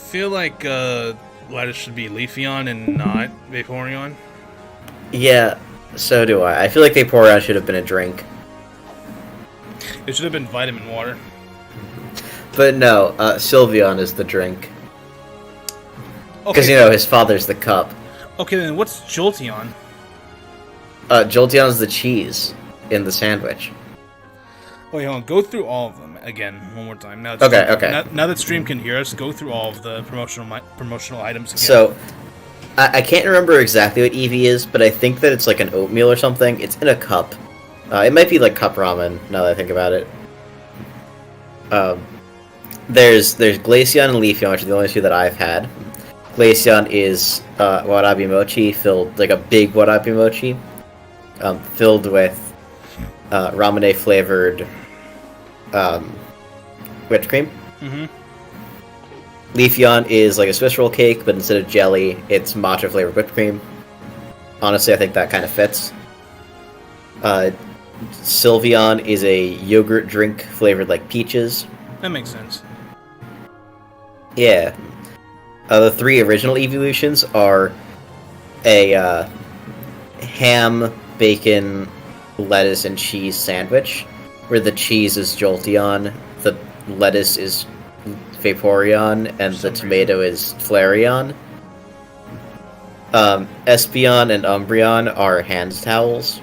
feel like lettuce should be Leafeon and not Vaporeon. Yeah, so do I. I feel like Vaporeon should have been a drink. It should have been vitamin water. But no, Sylveon is the drink. Because, Okay. you know, his father's the cup. Okay, then what's Jolteon? Jolteon's the cheese in the sandwich. Wait, hold on. Go through all of them again one more time. Now, Okay. Now that Stream can hear us, go through all of the promotional items again. So, I can't remember exactly what Eevee is, but I think that it's like an oatmeal or something. It's in a cup. It might be like cup ramen, now that I think about it. There's Glaceon and Leafeon, which are the only two that I've had. Glaceon is warabi mochi, filled like a big warabi mochi, filled with ramune flavored whipped cream. Mm-hmm. Leafeon is like a Swiss roll cake, but instead of jelly, it's matcha flavored whipped cream. Honestly, I think that kind of fits. Sylveon is a yogurt drink flavored like peaches. That makes sense. Yeah. The three original evolutions are a ham, bacon, lettuce, and cheese sandwich, where the cheese is Jolteon, the lettuce is Vaporeon, and the tomato is Flareon. Espeon and Umbreon are hand towels.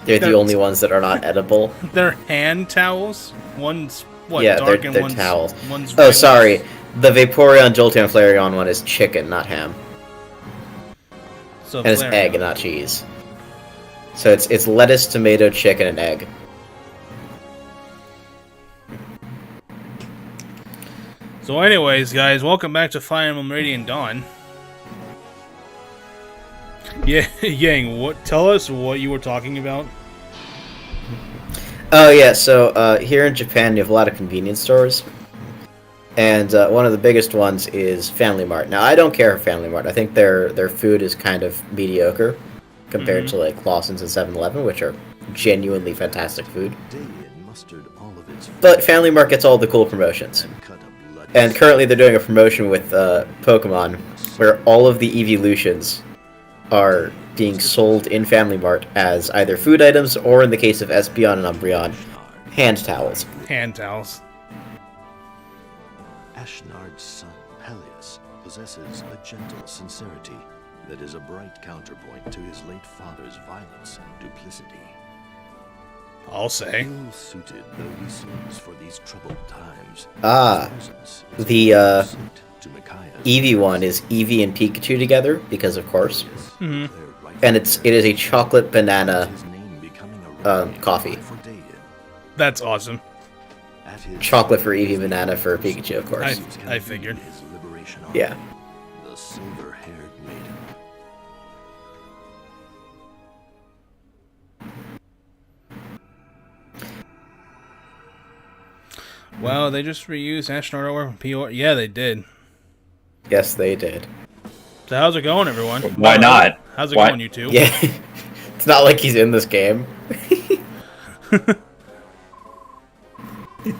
They're the only ones that are not edible. They're hand towels? One's, what, Yeah, dark they're and one's towels. One's Oh, regular? sorry. The Vaporeon, Jolteon, Flareon one is chicken, not ham. So And it's Flareon. egg, not cheese. So it's lettuce, tomato, chicken, and egg. So anyways, guys, welcome back to Fire Emblem Radiant Dawn. Yeah, Yang, tell us what you were talking about. Oh yeah, so here in Japan you have a lot of convenience stores. And one of the biggest ones is Family Mart. Now I don't care for Family Mart. I think their food is kind of mediocre compared to like Lawson's and 7-Eleven, which are genuinely fantastic food. But Family Mart gets all the cool promotions. And currently they're doing a promotion with Pokemon where all of the evolutions are being sold in Family Mart as either food items or, in the case of Espeon and Umbreon, hand towels. Hand towels. Ashnard's son, Peleus, possesses a gentle sincerity that is a bright counterpoint to his late father's violence and duplicity. I'll say. Ill-suited though he seems for these troubled times, Ah, his presence is the a suit to Micaiah's Eevee one is Eevee and Pikachu together, because of course. Mhm. And it is a chocolate banana his name becoming a coffee. for Dayan. That's awesome. At his Chocolate for Eevee, banana for Pikachu, of course. I figured. his liberation arc, Yeah. the silver-haired maiden. Wow, they just reused Ashnard over from POR. Yeah, they did. Yes, they did. So how's it going, everyone? Why not? How's it Why- going, you two? Yeah. It's not like he's in this game.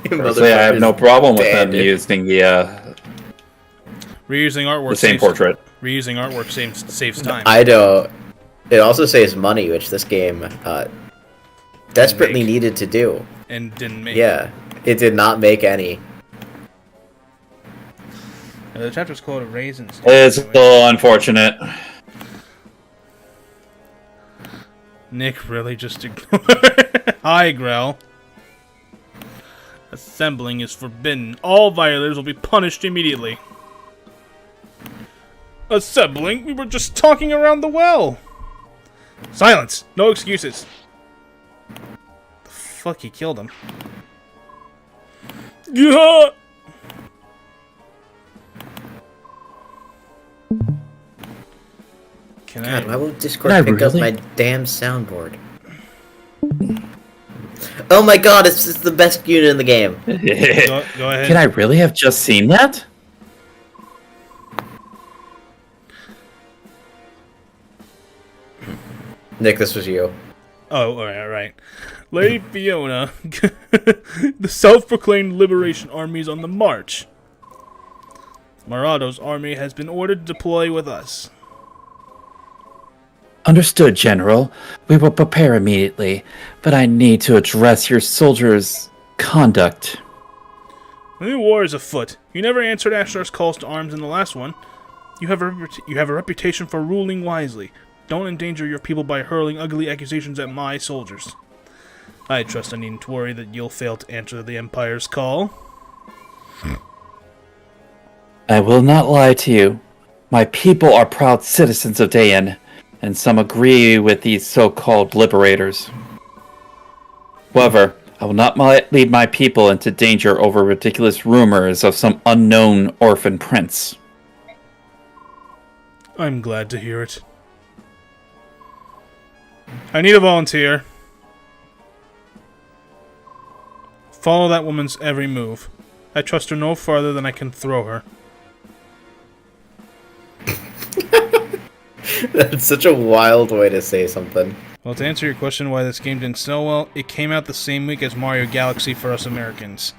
Personally, I have no problem with them Banned. using Reusing artwork. the same saves- portrait. Reusing artwork saves time. I don't. It also saves money, which this game desperately Make. needed to do. And didn't make. Yeah, it did not make any. The chapter's called Raisins. It's a little unfortunate. Nick really just ignored. Hi, Grell. Assembling is forbidden. All violators will be punished immediately. Assembling? We were just talking around the well. Silence. No excuses. The fuck, he killed him. Yeah. Can God, why I? won't Discord Can I pick up really? my damn soundboard? Oh my god, it's the best unit in the game. Go ahead. Can I really have just seen that? Nick, this was you. Oh, alright. Lady Fiona, the self-proclaimed liberation army is on the march. Marado's army has been ordered to deploy with us. Understood, General. We will prepare immediately, but I need to address your soldiers' conduct. The new war is afoot. You never answered Ashtar's calls to arms in the last one. You have a reputation for ruling wisely. Don't endanger your people by hurling ugly accusations at my soldiers. I trust I needn't worry that you'll fail to answer the Empire's call. I will not lie to you. My people are proud citizens of Dayan, and some agree with these so-called liberators. However, I will not lead my people into danger over ridiculous rumors of some unknown orphan prince. I'm glad to hear it. I need a volunteer. Follow that woman's every move. I trust her no farther than I can throw her. That's such a wild way to say something. Well, to answer your question why this game didn't sell well, it came out the same week as Mario Galaxy for us Americans.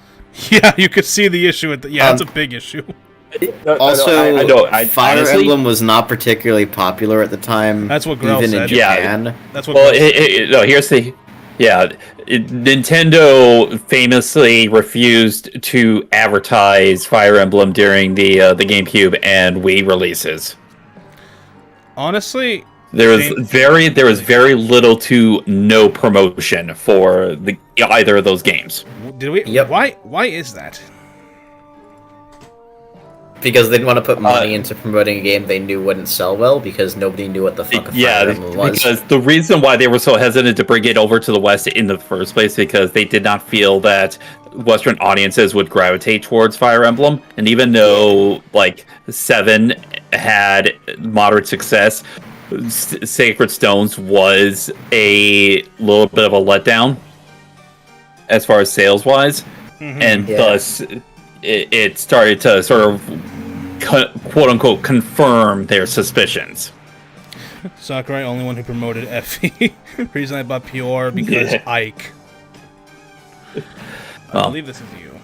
Yeah, you could see the issue with that's a big issue. Also, Fire honestly, Emblem was not particularly popular at the time. That's what Grell even said. in Japan. That's what. Well, Grell said. no. Here's the. Yeah, Nintendo famously refused to advertise Fire Emblem during the GameCube and Wii releases. Honestly, There was very little to no promotion for either of those games. did we? Yep. Why is that? Because they didn't want to put money into promoting a game they knew wouldn't sell well because nobody knew what the fuck a Fire Emblem was. Because the reason why they were so hesitant to bring it over to the West in the first place because they did not feel that Western audiences would gravitate towards Fire Emblem, and even though like 7 had moderate success, Sacred Stones was a little bit of a letdown as far as sales wise, and thus it started to sort of quote unquote confirm their suspicions. Sakurai, only one who promoted FE. Reason I bought Pure because Ike. I believe this is you,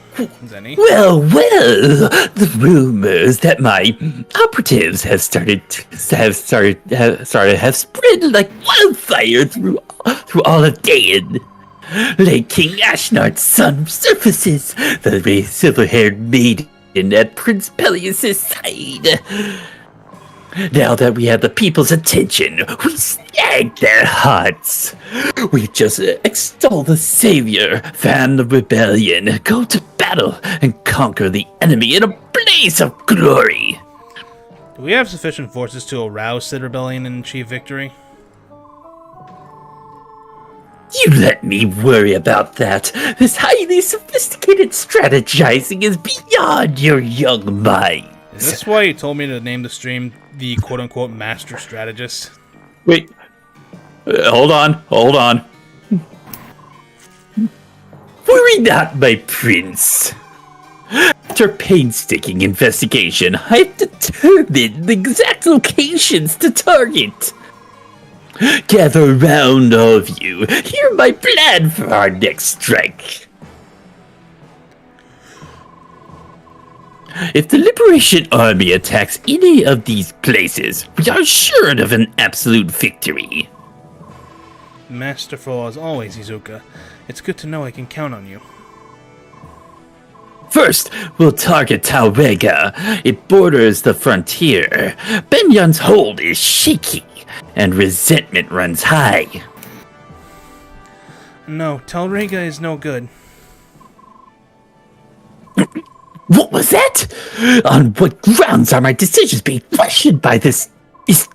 Zeny. Well, the rumors that my operatives have spread like wildfire through all of Dayan. Like King Ashnard's son surfaces, the silver-haired maiden at Prince Peleus' side. Now that we have the people's attention, we snag their hearts. We just extol the savior, fan the rebellion, go to battle, and conquer the enemy in a blaze of glory. Do we have sufficient forces to arouse said rebellion and achieve victory? You let me worry about that. This highly sophisticated strategizing is beyond your young mind. Is this why you told me to name the stream the quote-unquote master strategist? Wait, hold on. Worry not, my prince. After painstaking investigation, I've determined the exact locations to target. Gather round, all of you. Hear my plan for our next strike. If the Liberation Army attacks any of these places, we are assured of an absolute victory. Masterful as always, Izuka. It's good to know I can count on you. First, we'll target Taurega. It borders the frontier. Benyan's hold is shaky, and resentment runs high. No, Talrega is no good. What was that? On what grounds are my decisions being questioned by this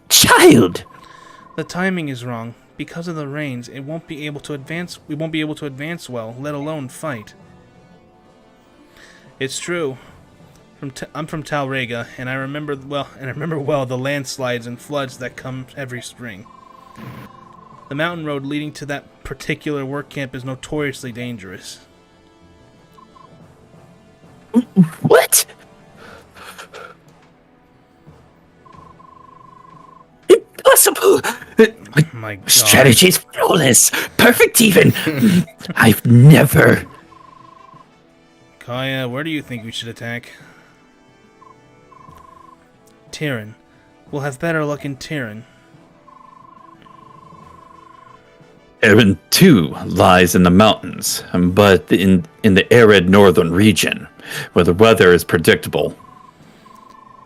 child? The timing is wrong. Because of the rains, we won't be able to advance well, let alone fight. It's true. I'm from Talrega, and I remember well the landslides and floods that come every spring. The mountain road leading to that particular work camp is notoriously dangerous. What? Impossible! My God. Strategy's flawless, perfect even. I've never... Kaya, where do you think we should attack? Tyrann. We'll have better luck in Tyrann. Erin, too, lies in the mountains, but in the arid northern region, where the weather is predictable.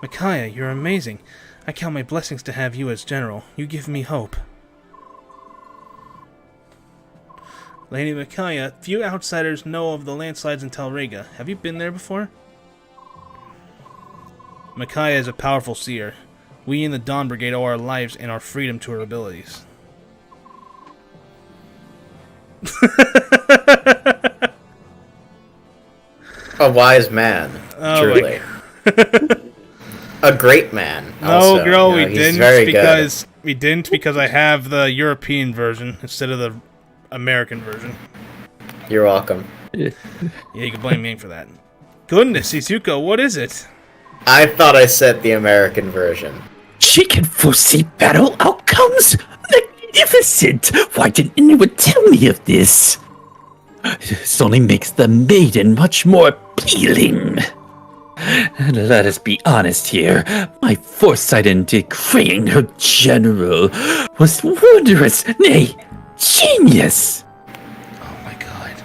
Micaiah, you're amazing. I count my blessings to have you as general. You give me hope. Lady Micaiah, few outsiders know of the landslides in Telrega. Have you been there before? Micaiah is a powerful seer. We in the Dawn Brigade owe our lives and our freedom to her abilities. A wise man, truly. A great man. Also. No, girl, You know, we he's didn't very because I have the European version instead of the American version. good. You're welcome. Yeah, you can blame me for that. Goodness, Izuko, what is it? I thought I said the American version. She can foresee battle outcomes? Magnificent! Why didn't anyone tell me of this? This only makes the maiden much more appealing. And let us be honest here. My foresight in decreeing her general was wondrous, nay, genius. Oh my god.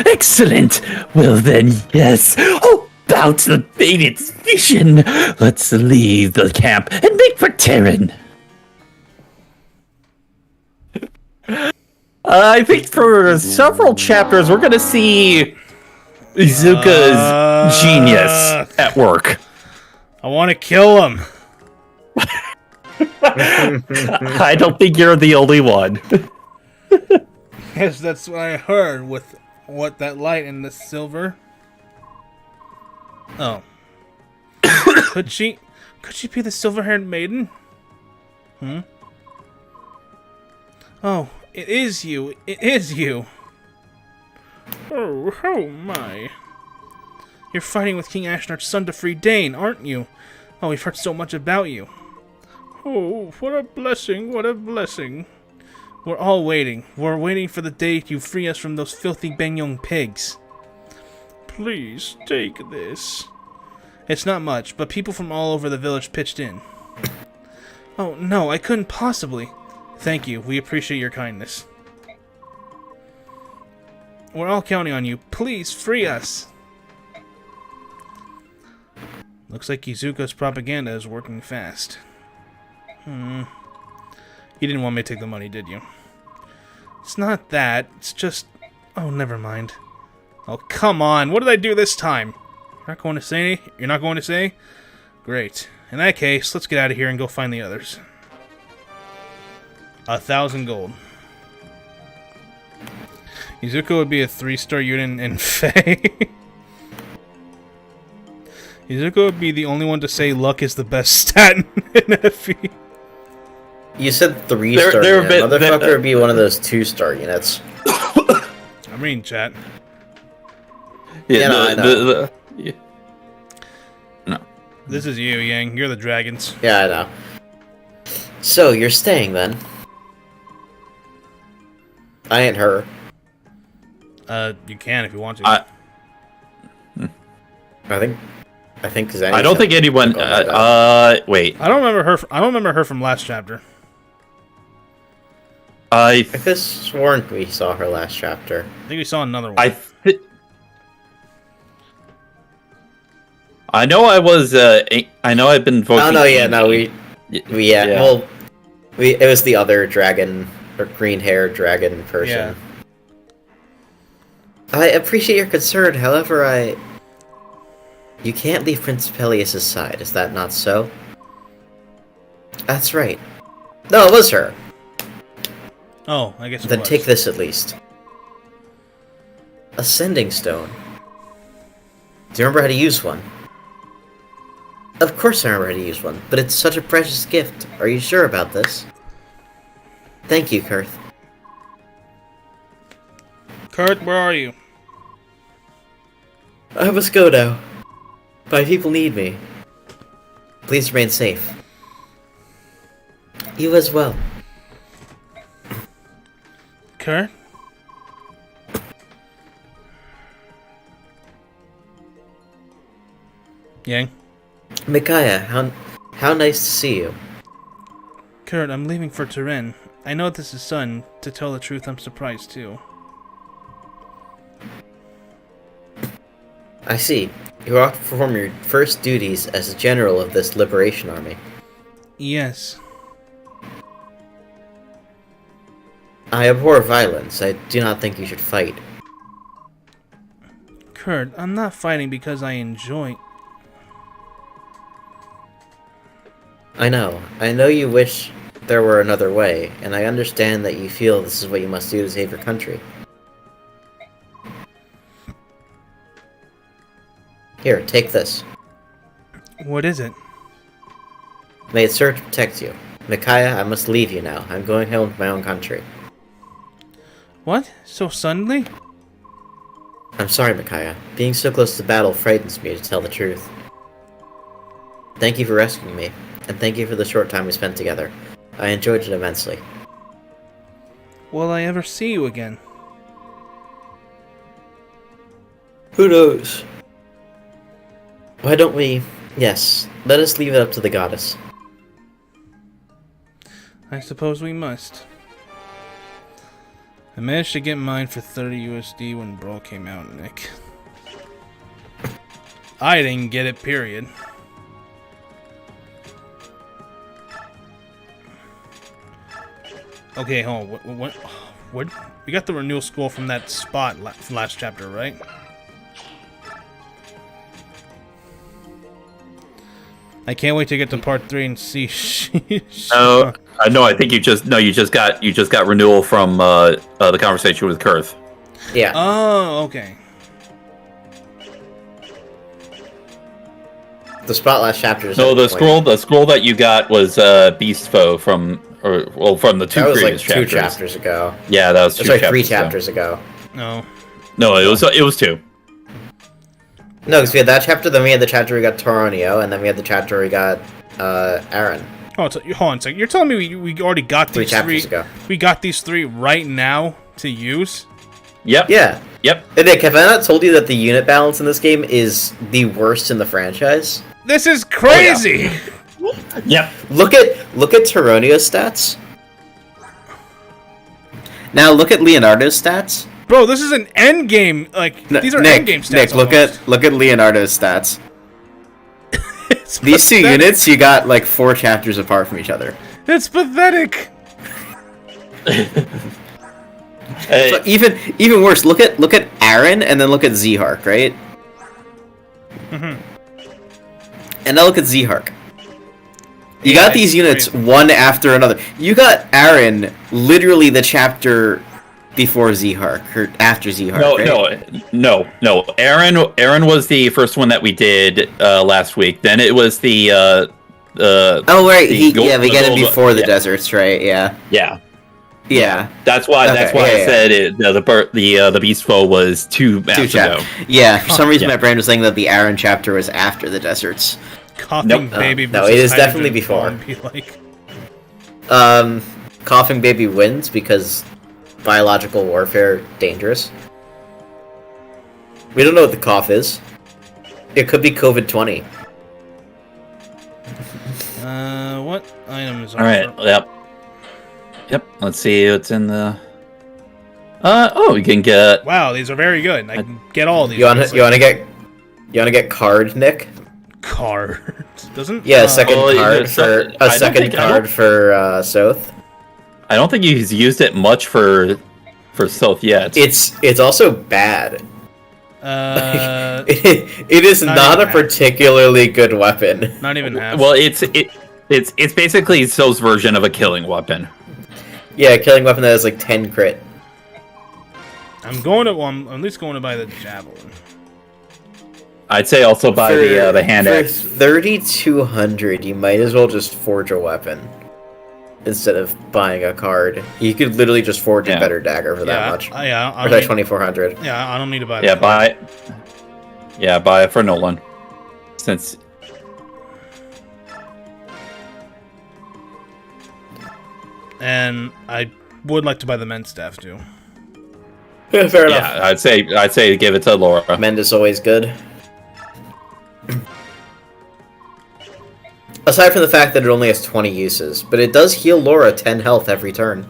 Excellent. Well then, yes. Oh, about the maiden's vision. Let's leave the camp and make for Terran. I think for several chapters we're gonna see Izuka's genius at work. I want to kill him. I don't think you're the only one. Yes, that's what I heard with what that light and the silver. Oh. Could she be the silver-haired maiden? Oh, it is you. It is you. Oh my. You're fighting with King Ashnar's son to free Dane, aren't you? Oh, we've heard so much about you. Oh, what a blessing, what a blessing. We're all waiting. We're waiting for the day you free us from those filthy Bengyong pigs. Please, take this. It's not much, but people from all over the village pitched in. Oh, no, I couldn't possibly. Thank you, we appreciate your kindness. We're all counting on you. Please, free us. Looks like Izuka's propaganda is working fast. You didn't want me to take the money, did you? It's not that. It's just... Oh, never mind. Oh, come on. What did I do this time? You're not going to say any? You're not going to say? Great. In that case, let's get out of here and go find the others. 1,000 gold. Izuka would be a 3-star unit in Fae. Izuka would be the only one to say luck is the best stat in FE. You said 3-star unit. Motherfucker would be one of those 2-star units. I'm reading chat. Yeah, no, I know. No. This is you, Yang. You're the dragons. Yeah, I know. So, you're staying then? I ain't her. You can if you want to. I think Zeny I don't said- think anyone. Wait. I don't remember her from last chapter. I could have sworn we saw her last chapter. I think we saw another one. I know I was. I know I've been voting. Oh no, yeah, no, well, it was the other dragon or green-haired dragon person. Yeah. I appreciate your concern. However, you can't leave Prince Peleus' side. Is that not so? That's right. No, it was her. Oh, I guess it Then was. take this at least. A sending stone. Do you remember how to use one? Of course I remember how to use one, but it's such a precious gift. Are you sure about this? Thank you, Kurth. Kurt, where are you? I must go now. My people need me. Please remain safe. You as well. Kurt? Yang? Micaiah, how nice to see you. Kurt, I'm leaving for Turin. I know this is sudden. To tell the truth, I'm surprised too. I see. You're off to perform your first duties as a general of this liberation army. Yes. I abhor violence. I do not think you should fight. Kurt, I'm not fighting because I enjoy... I know. I know you wish there were another way, and I understand that you feel this is what you must do to save your country. Here, take this. What is it? May it serve to protect you. Micaiah, I must leave you now. I'm going home to my own country. What? So suddenly? I'm sorry, Micaiah. Being so close to battle frightens me, to tell the truth. Thank you for rescuing me, and thank you for the short time we spent together. I enjoyed it immensely. Will I ever see you again? Who knows? Why don't we... Yes, let us leave it up to the goddess. I suppose we must. I managed to get mine for 30 USD when Brawl came out, Nick. I didn't get it, period. Okay, hold on. What? We got the renewal scroll from that spot from last chapter, right? I can't wait to get to part 3 and see. No, I think you just got renewal from the conversation with Kurth. Yeah. Oh, okay. The spot last chapter is... No, the scroll that you got was Beast Foe from the two that was previous like 2 chapters. chapters ago. Yeah, that was It's two like chapters 3 chapters ago. No. No, it was 2. No, because we had that chapter, then we had the chapter we got Toronio, and then we had the chapter we got Aaron. Oh, hold on a second. You're telling me we already got these 3 chapters ago. We got these 3 right now to use? Yep. Yeah. Yep. And Nick, have I not told you that the unit balance in this game is the worst in the franchise? This is crazy! Yep. Look at Toronio's stats. Now look at Leonardo's stats. Bro, this is an end game. Like, these are Nick, end game stats. Nick, look at Leonardo's stats. It's These 2 pathetic. units, you got like 4 chapters apart from each other. It's pathetic. So even worse, look at Aaron and then look at Zhark, right? Mm-hmm. And now look at Zhark. You Yeah, got these it's units crazy. one after another. You got Aaron literally the chapter before Zhark or after Zhark. Right? No. Aaron was the first one that we did last week. Then it was the Oh right, we get it before the yeah. deserts, right? Yeah. Yeah. That's why Okay, I said the Beast Foe was 2 maps ago. Yeah, for some reason Yeah. my brain was saying that the Aaron chapter was after the deserts. Coughing Nope. baby. No, versus it is hydrogen definitely before. bomb be like, Coughing baby wins because biological warfare dangerous. We don't know what the cough is. It could be COVID-20. what items are All right. Yep. Let's see what's in the. We can get. Wow, these are very good. I can get all these. You wanna get card, Nick? card? Doesn't? Yeah, a second Oh, card it's for not- I don't think- I don't- Soth. I don't think he's used it much for Stealth yet. It's also bad. It is Not not a even half. particularly good weapon. not even half. Well, it's basically So's version of a killing weapon. Yeah, a killing weapon that has like 10 crit. I'm at least going to buy the javelin. I'd say also buy the hand for axe. 3,200, you might as well just forge a weapon instead of buying a card. You could literally just forge a better dagger for that much. I Or don't like need, 2,400. yeah, I don't need to buy. Yeah, the card. buy it for Nolan. Since And I would like to buy the men's staff too. Yeah, fair yeah, I'd say give it to Laura. Mend is always good. Aside from the fact that it only has 20 uses, but it does heal Laura 10 health every turn.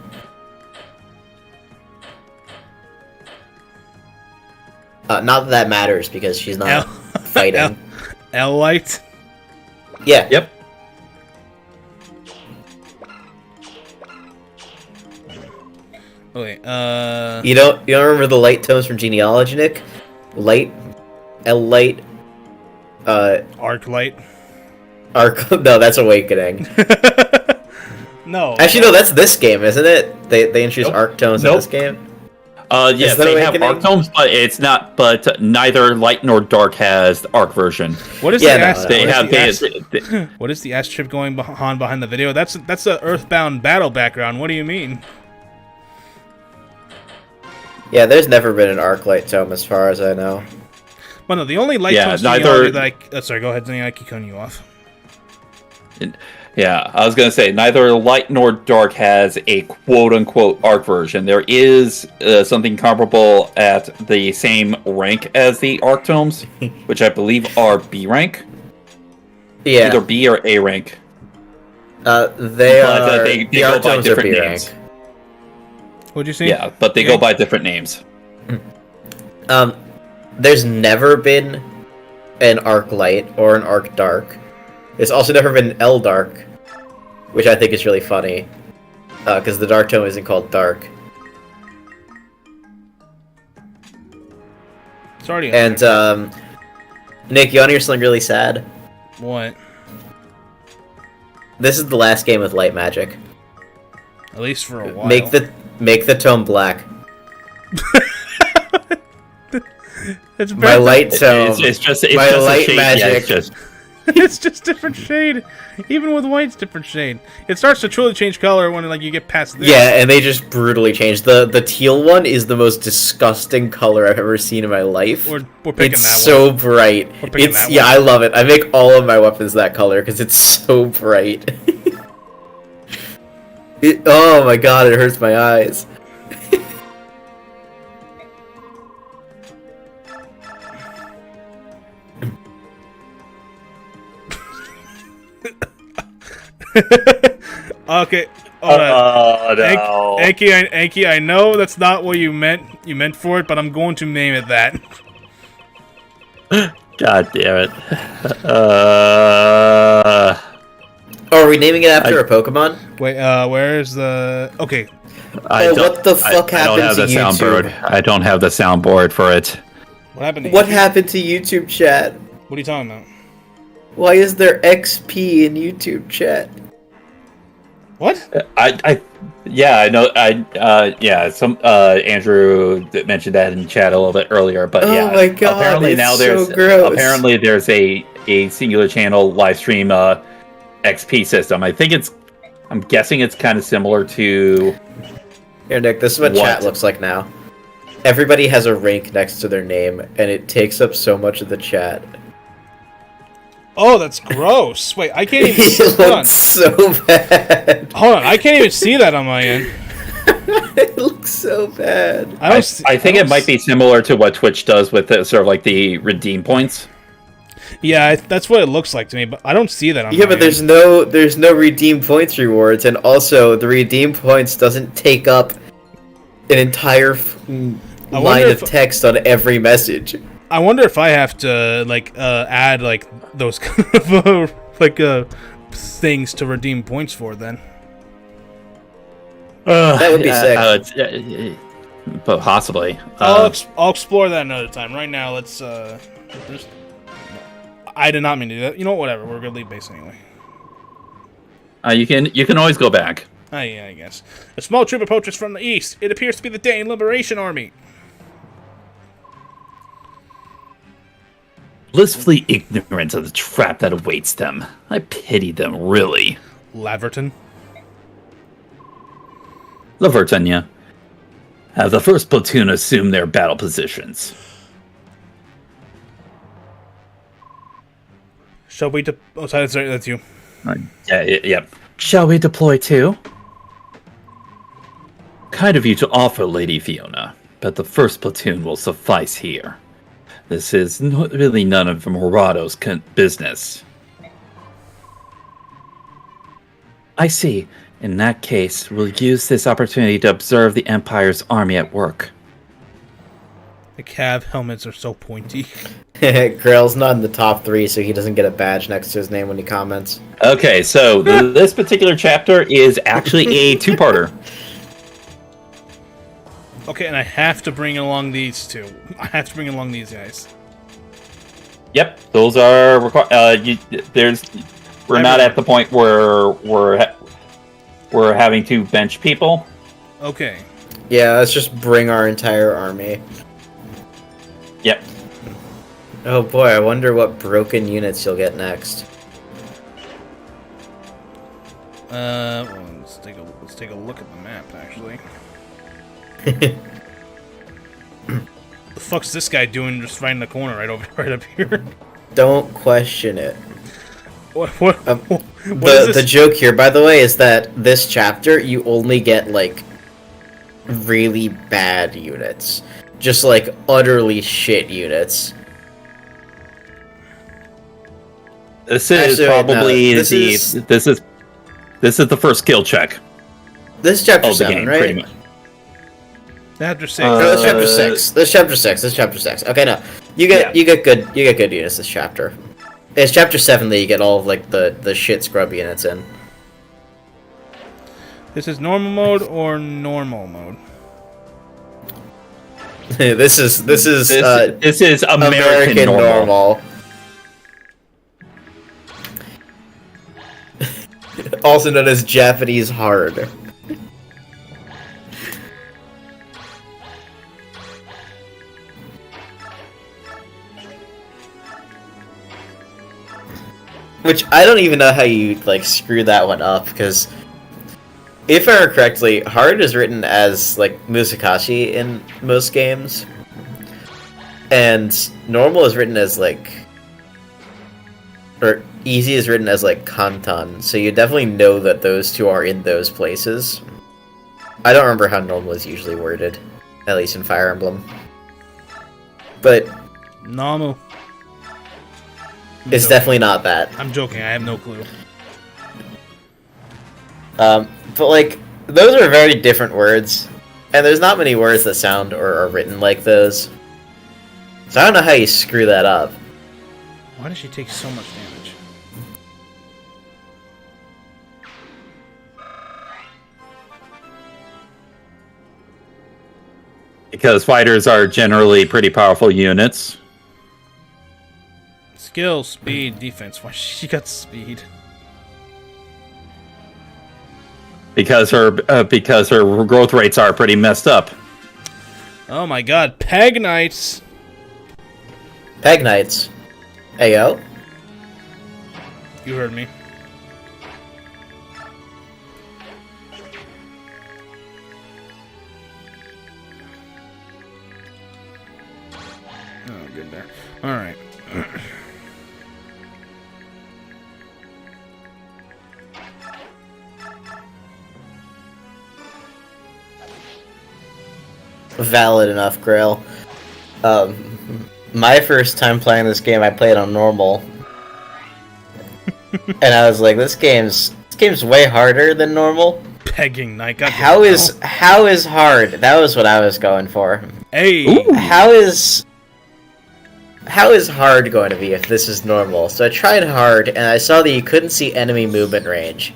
Not that that matters, because she's not fighting. L-Light? Yeah. Yep. Okay, You don't remember the light tomes from Genealogy, Nick? Light, L-Light, Arc Light? Arc. No, that's Awakening. No. Actually, no, that's this game, isn't it? They introduced Nope. Arc tomes in Nope. this game. Yes, that they have Awakening? arc tomes, but it's not. But neither light nor dark has the arc version. What is Yeah, the no, ass? no. They what is have the ass- they, What is the ass chip going on behind the video? That's the Earthbound battle background. What do you mean? Yeah, there's never been an Arc Light tome, as far as I know. Well, no, the only light Yeah, tones neither- that sorry, go ahead, Zeny, I keep cutting you off. Yeah, I was gonna say neither light nor dark has a quote-unquote arc version. There is something comparable at the same rank as the arc tomes, which I believe are B rank, Yeah, either B or A rank. they But, are. they the go Arc by tomes are different B names. rank. What'd you say? Yeah, but they go by different names. There's never been an Arc Light or an Arc Dark. There's also never been an L Dark, which I think is really funny, because the Dark tome isn't called Dark. It's already on And there. Nick, you want to hear something really sad? What? This is the last game with light magic. At least for a while. Make the tome black. It's My very, light tome. It's just My a light shade. Yeah, magic. it's just it's just different shade. Even with white, it's different shade. It starts to truly change color when like you get past this. Yeah, and they just brutally changed. The teal one is the most disgusting color I've ever seen in my life. We're picking It's that so bright. We're picking It's that yeah, one. I love it. I make all of my weapons that color because it's so bright. Oh my god, it hurts my eyes. Okay. Hold on. no. Anki, I know that's not what you meant. You meant for it, but I'm going to name it that. God damn it. Oh, are we naming it after a Pokemon? Wait, where's the... Okay, What the fuck I don't happened have to the YouTube? soundboard. I don't have the soundboard for it. what happened to What YouTube? happened to YouTube chat? What are you talking about? Why is there XP in YouTube chat? What? Yeah, I know. Some Andrew mentioned that in chat a little bit earlier, but Oh yeah. my god, apparently it's now so there's gross. apparently there's a singular channel live stream XP system. I'm guessing it's kind of similar to Here, Nick, this is what chat looks like now. Everybody has a rank next to their name, and it takes up so much of the chat. Oh, that's gross. Wait, I can't even see It hold on. looks so bad. Hold on, I can't even see that on my end. It looks so bad. I don't see, I think don't it might be similar to what Twitch does with the, sort of like the redeem points. Yeah, that's what it looks like to me, but I don't see that on Yeah, my but end. there's no redeem points rewards, and also the redeem points doesn't take up an entire line wonder of if- text on every message. I wonder if I have to like add like those kind of things to redeem points for then. That would be sick. But possibly. I'll explore that another time. Right now, let's I did not mean to do that. You know what? Whatever. We're gonna leave base anyway. You can always go back. Yeah, I guess. A small troop approaches from the east. It appears to be the Dane Liberation Army. Blissfully ignorant of the trap that awaits them. I pity them, really. Laverton. Lavertania. Have the first platoon assume their battle positions. Shall we? Oh, sorry, that's you. Yep. Shall we deploy too? Kind of you to offer, Lady Fiona, but the first platoon will suffice here. This is really none of Morado's business. I see. In that case, we'll use this opportunity to observe the Empire's army at work. The cav helmets are so pointy. Grail's not in the top 3, so he doesn't get a badge next to his name when he comments. Okay, so this particular chapter is actually a two-parter. Okay, and I have to bring along these two. I have to bring along these guys. Yep, those are required. We're not at the point where we're having to bench people. Okay. Yeah, let's just bring our entire army. Yep. Oh boy, I wonder what broken units you'll get next. Well, let's take a look at the map, actually. The fuck's this guy doing just right in the corner right up here? Don't question it. What is this? The joke here, by the way, is that this chapter, you only get, like, really bad units. Just, like, utterly shit units. This is Actually, probably no, this is the first skill check This is chapter of the 7, game, right? pretty much. Chapter 6. No, this is chapter 6. This is chapter 6. This is chapter 6. Okay, no. You get good units this chapter. It's chapter 7 that you get all of, like, the shit scrub units in. This is normal mode or normal mode? This is American normal. Also known as Japanese hard. Which I don't even know how you like screw that one up, because if I remember correctly, hard is written as like Musakashi in most games, and normal is written as like, or easy is written as like Kantan. So you definitely know that those two are in those places. I don't remember how normal is usually worded, at least in Fire Emblem, but Normal. it's definitely not that. I'm joking. I have no clue. But like, those are very different words, and there's not many words that sound or are written like those. So I don't know how you screw that up. Why does she take so much damage? Because fighters are generally pretty powerful units. Skill, speed, defense. Why she got speed? Because her growth rates are pretty messed up. Oh my god, Peg Knights! Peg Knights. Ayo. You heard me. Oh, good there. Alright. Valid enough, Grail. My first time playing this game, I played on normal. And I was like, this game's way harder than normal. Pegging Knight. God How is hard? That was what I was going for. Hey! Ooh. How is hard going to be if this is normal? So I tried hard, and I saw that you couldn't see enemy movement range.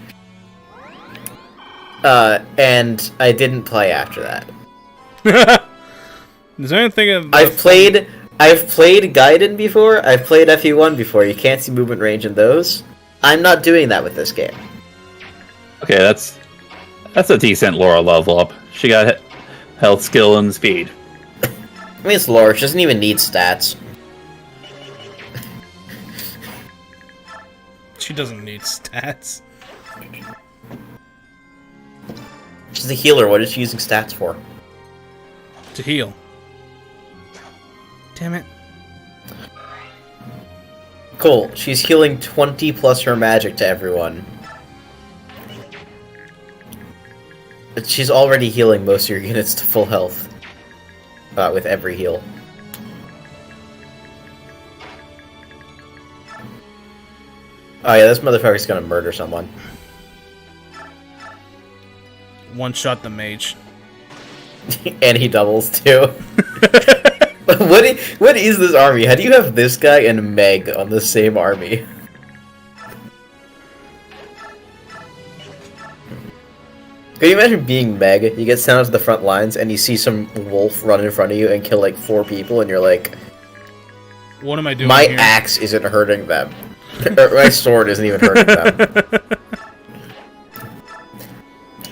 And I didn't play after that. Is there anything of I've played Gaiden before. I've played FE1 before. You can't see movement range in those. I'm not doing that with this game. Okay, that's a decent Laura level up. She got health, skill, and speed. I mean, it's lore. She doesn't even need stats. She doesn't need stats. She's a healer. What is she using stats for? To heal. Damn it. Cool. She's healing 20 plus her magic to everyone. But she's already healing most of your units to full health. With every heal. Oh yeah, this motherfucker's gonna murder someone. one-shot the mage. And he doubles too. What is this army? How do you have this guy and Meg on the same army? Can you imagine being Meg? You get sent out to the front lines and you see some wolf run in front of you and kill like 4 people, and you're like, What am I doing my here? axe isn't hurting them. Or my sword isn't even hurting them.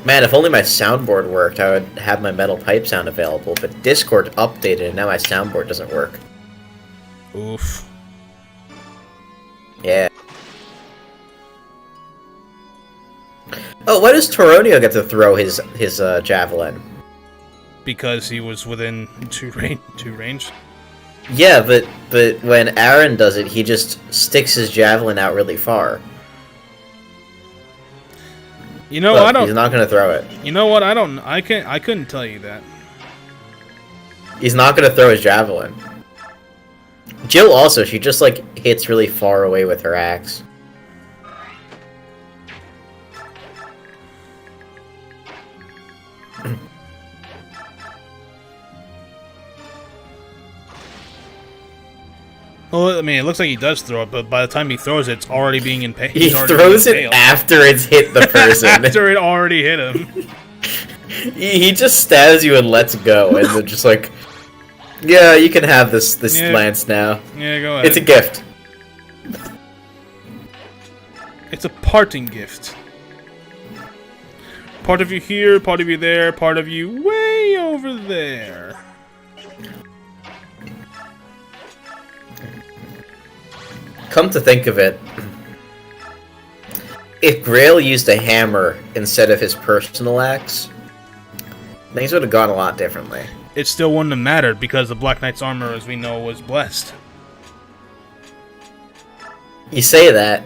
Man, if only my soundboard worked, I would have my metal pipe sound available, but Discord updated and now my soundboard doesn't work. Oof. Yeah. Oh, why does Toronio get to throw his javelin? Because he was within two range. Yeah, but when Aaron does it, he just sticks his javelin out really far. You know, Look, I don't. He's not gonna throw it. You know what? I don't. I couldn't tell you that. He's not gonna throw his javelin. Jill also, she just like hits really far away with her axe. Well, I mean, it looks like he does throw it, but by the time he throws it, it's already being impaled. He throws it after it's hit the person. After it already hit him. He just stabs you and lets go, and they're just like, yeah, you can have this Yeah. lance now. Yeah, go ahead. It's a gift. It's a parting gift. Part of you here, part of you there, part of you way over there. Come to think of it, if Grail used a hammer instead of his personal axe, things would have gone a lot differently. It still wouldn't have mattered because the Black Knight's armor, as we know, was blessed. You say that,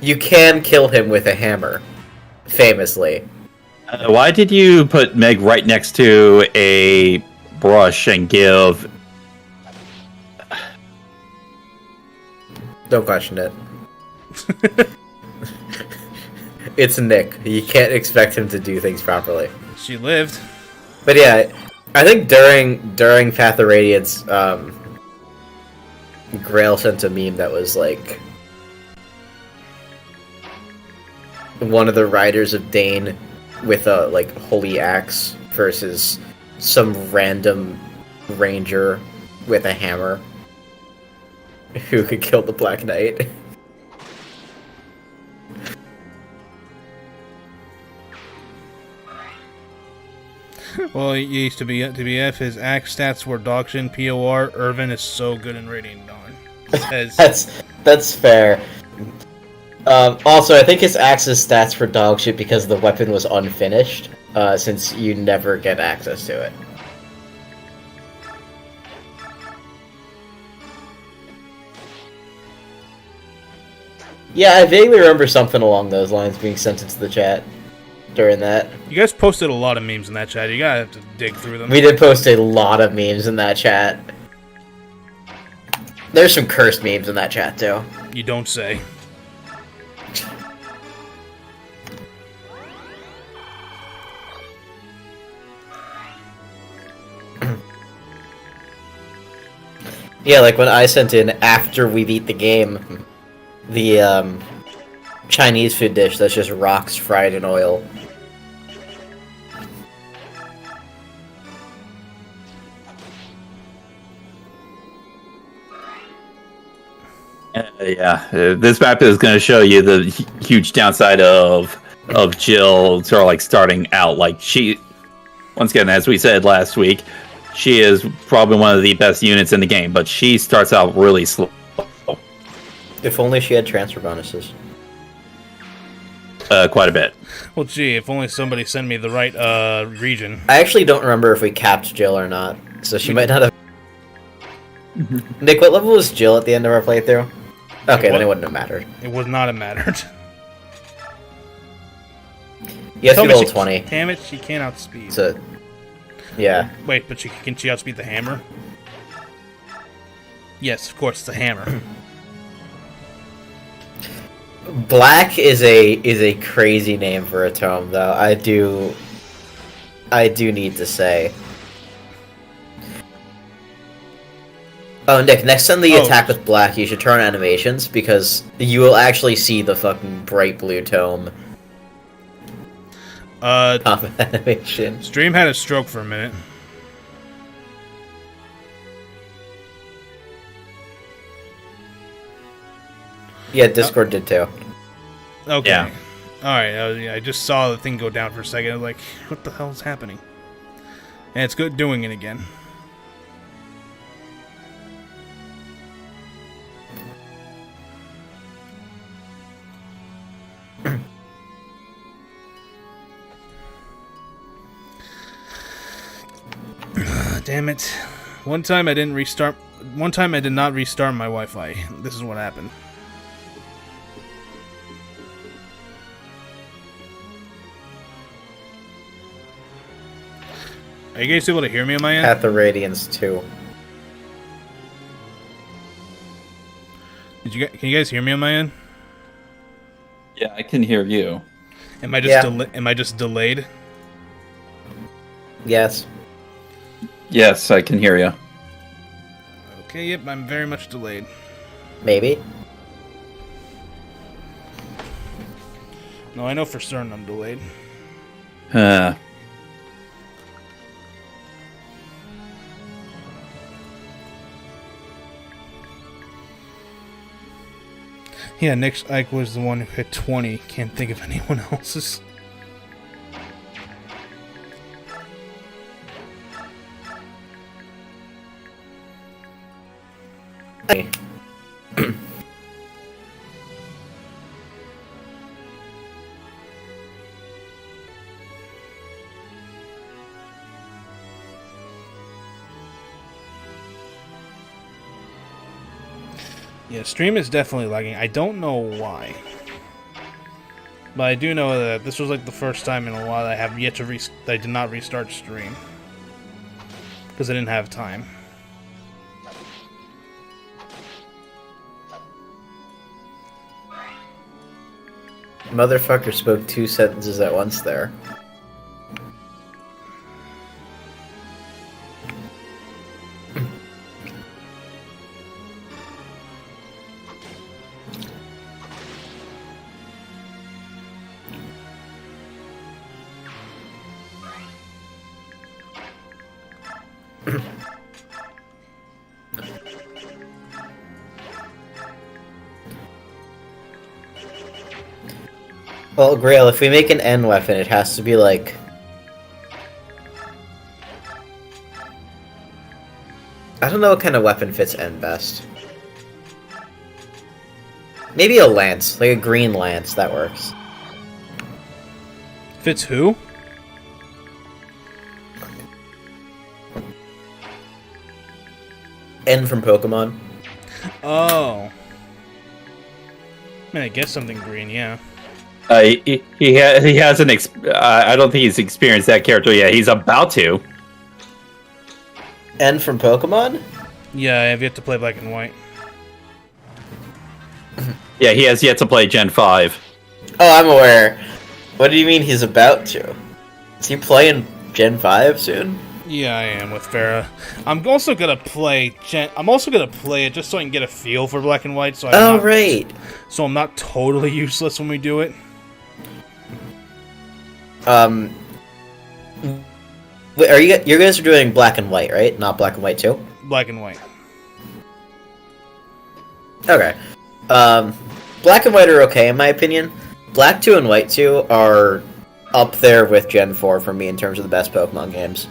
you can kill him with a hammer, famously. Why did you put Meg right next to a brush and give... Don't question it. It's Nick. You can't expect him to do things properly. She lived. But yeah, I think during Path of Radiance, Grail sent a meme that was like one of the riders of Dane with a like holy axe versus some random ranger with a hammer who could kill the Black Knight. Well, he used to be F. His axe stats were dogshit. POR. Irvin is so good in Radiant Dawn. That's fair. Also, I think his axe's stats were dogshit because the weapon was unfinished, since you never get access to it. Yeah, I vaguely remember something along those lines being sent into the chat during that. You guys posted a lot of memes in that chat. You gotta have to dig through them. We did post a lot of memes in that chat. There's some cursed memes in that chat, too. You don't say. Yeah, like when I sent in after we beat the game, the Chinese food dish that's just rocks fried in oil. This map is going to show you the huge downside of Jill sort of like starting out. Like she, once again, as we said last week, she is probably one of the best units in the game, but she starts out really slow. If only she had transfer bonuses. Quite a bit. Well, gee, if only somebody sent me the right region. I actually don't remember if we capped Jill or not, so she might not have... Nick, what level was Jill at the end of our playthrough? Okay, then it wouldn't have mattered. It would not have mattered. You have to Tell be me level she- 20. Damn it, she can't outspeed. So, yeah. Wait, but can she outspeed the hammer? Yes, of course, it's a hammer. Black is a crazy name for a tome, though. I do I do need to say. Oh, Nick, next time you attack with black, you should turn on animations, because you will actually see the fucking bright blue tome animation. Stream had a stroke for a minute. Yeah, Discord did too. Okay. Yeah. Alright, I just saw the thing go down for a second. I was like, what the hell is happening? And it's good doing it again. Damn it. One time I did not restart my Wi-Fi. This is what happened. Are you guys able to hear me on my end? At the Radiance too. Can you guys hear me on my end? Yeah, I can hear you. Am I just am I just delayed? Yes. Yes, I can hear you. Okay, yep, I'm very much delayed. Maybe. No, I know for certain I'm delayed. Yeah, Nick's Ike was the one who hit 20. Can't think of anyone else's. Yeah, stream is definitely lagging. I don't know why. But I do know that this was like the first time in a while that I have yet to that I did not restart stream. Because I didn't have time. Motherfucker spoke 2 sentences at once there. Well, Grail, if we make an N weapon, it has to be like... I don't know what kind of weapon fits N best. Maybe a lance, like a green lance, that works. Fits who? N from Pokemon. Oh. I mean, I guess something green, yeah. He hasn't. I don't think he's experienced that character yet. He's about to. N from Pokemon? Yeah, I have yet to play Black and White. Yeah, he has yet to play Gen 5. Oh, I'm aware. What do you mean he's about to? Is he playing Gen 5 soon? Yeah, I am with Farah. I'm also gonna play it just so I can get a feel for Black and White. So Right. So I'm not totally useless when we do it. Wait, you guys are doing Black and White, right? Not Black and White 2? Black and White. Okay. Black and White are okay in my opinion. Black 2 and White 2 are up there with Gen 4 for me in terms of the best Pokemon games.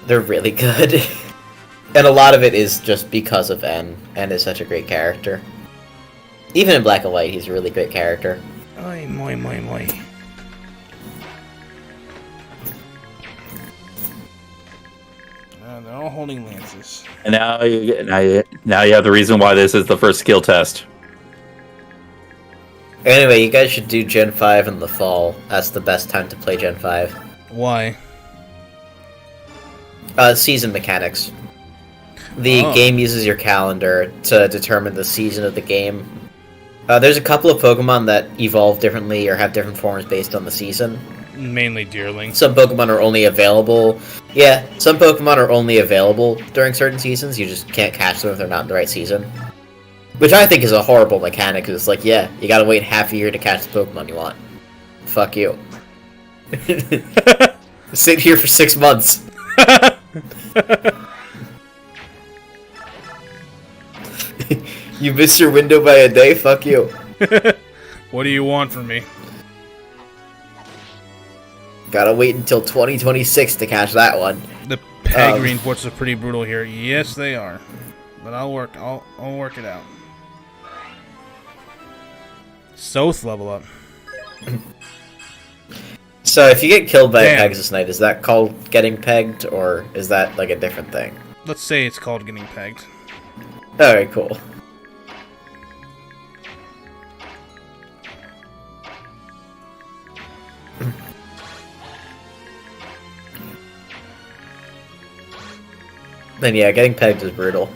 They're really good. And a lot of it is just because of N. N is such a great character. Even in Black and White, he's a really great character. Ay, moi, moi, moi. They're all holding lances. And now you have the reason why this is the first skill test. Anyway, you guys should do Gen 5 in the fall. That's the best time to play Gen 5. Why? Season mechanics. The game uses your calendar to determine the season of the game. There's a couple of Pokemon that evolve differently or have different forms based on the season. Mainly Deerling. Some Pokemon are only available. Yeah, some Pokemon are only available during certain seasons. You just can't catch them if they're not in the right season. Which I think is a horrible mechanic, because it's like, yeah, you gotta wait half a year to catch the Pokemon you want. Fuck you. Sit here for 6 months. You missed your window by a day? Fuck you. What do you want from me? Gotta wait until 2026 to catch that one. The Peg Sports are pretty brutal here. Yes, they are. But I'll work it out. Soth level up. So if you get killed by a Damn. Pegasus Knight, is that called getting pegged, or is that like a different thing? Let's say it's called getting pegged. Alright, cool. Then yeah, getting pegged is brutal.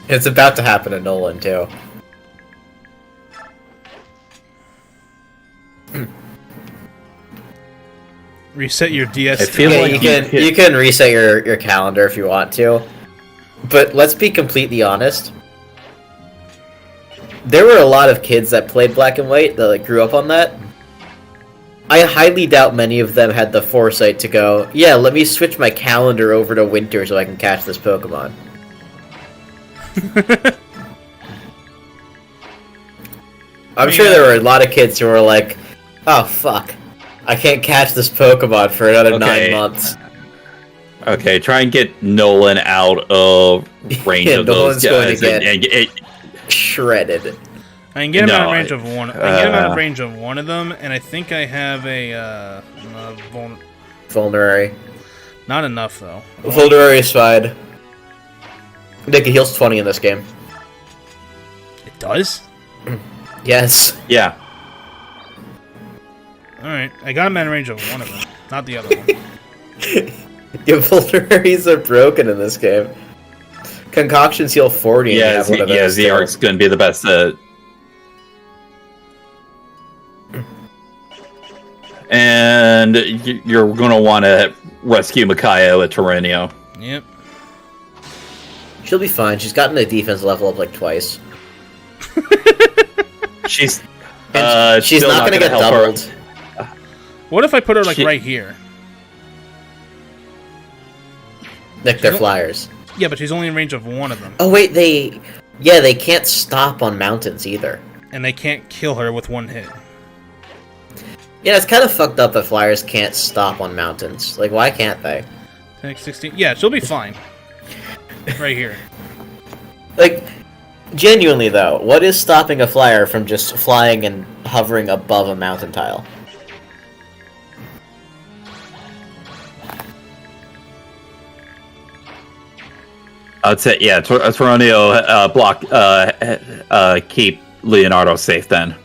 It's about to happen to Nolan, too. Reset your DS. I feel Yeah, like you can reset your calendar if you want to. But let's be completely honest. There were a lot of kids that played Black and White that like grew up on that. I highly doubt many of them had the foresight to go, yeah, let me switch my calendar over to winter so I can catch this Pokemon. I'm sure there were a lot of kids who were like, oh fuck, I can't catch this Pokemon for another 9 months. Okay, try and get Nolan out of range Yeah, of those Nolan's going guys. to get shredded. I can get him out of No, range of one. I can get him out of range of one of them, and I think I have a Vulnerary. not enough though. Vulnerary is fine. Nick, he heals 20 in this game. It does. Yes. Yeah. All right, I got him out of range of one of them, not the other one. Yeah, Vulneraries are broken in this game. Concoctions heal 40 and you have one of those. Zerg's going to be the best. And you're going to want to rescue Micaiah at Terranio. Yep. She'll be fine. She's gotten a defense level up like twice. She's She's still not going to get help her. doubled. What if I put her like She- right here? Nick, they're flyers. Yeah, but she's only in range of one of them, Oh, wait, they can't stop on mountains either. and they can't kill her with one hit. Yeah, it's kind of fucked up that flyers can't stop on mountains. Like, why can't they? 10, 16. Yeah, she'll be fine. Right here. Like, genuinely though, what is stopping a flyer from just flying and hovering above a mountain tile? I'd say, yeah, Terranio block, keep Leonardo safe then.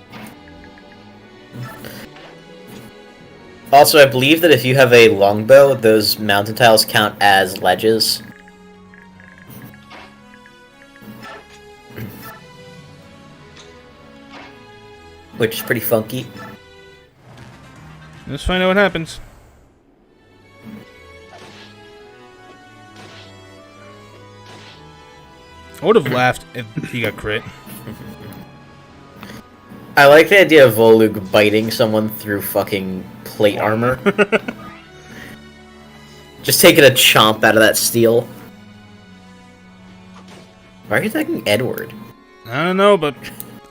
Also, I believe that if you have a longbow, those mountain tiles count as ledges. Which is pretty funky. Let's find out what happens. I would have laughed if he got crit. I like the idea of Volug biting someone through fucking plate armor. Just taking a chomp out of that steel. Why are you attacking Edward? I don't know, but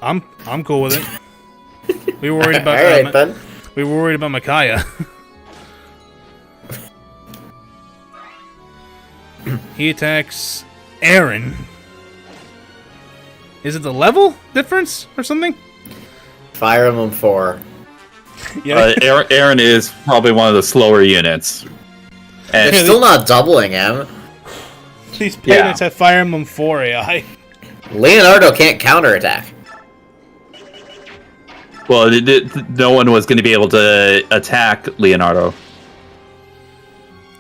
I'm cool with it. We were worried about Alright, then. we were worried about Micaiah. He attacks Aaron. Is it the level difference or something? Fire Emblem 4. Yeah. Aaron is probably one of the slower units. And They're still not doubling him. These payloads have Fire Emblem 4 AI. Leonardo can't counterattack. well, no one was going to be able to attack Leonardo.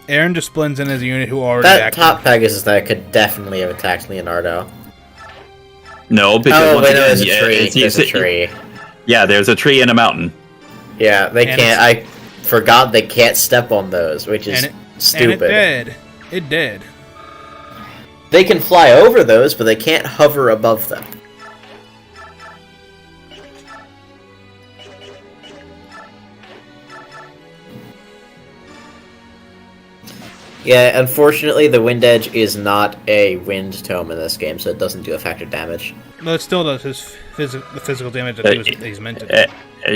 Aaron just blends in as a unit who already That acted. top Pegasus that could definitely have attacked Leonardo. No, because Oh, once wait, no, again, there's a tree. There's a tree. Yeah, there's a tree and a mountain. Yeah, they And can't. I forgot they can't step on those, which is And stupid. it did. They can fly over those, but they can't hover above them. Yeah, unfortunately, the Wind Edge is not a Wind Tome in this game, so it doesn't do effective damage. No, it still does the physical damage that he's meant to do.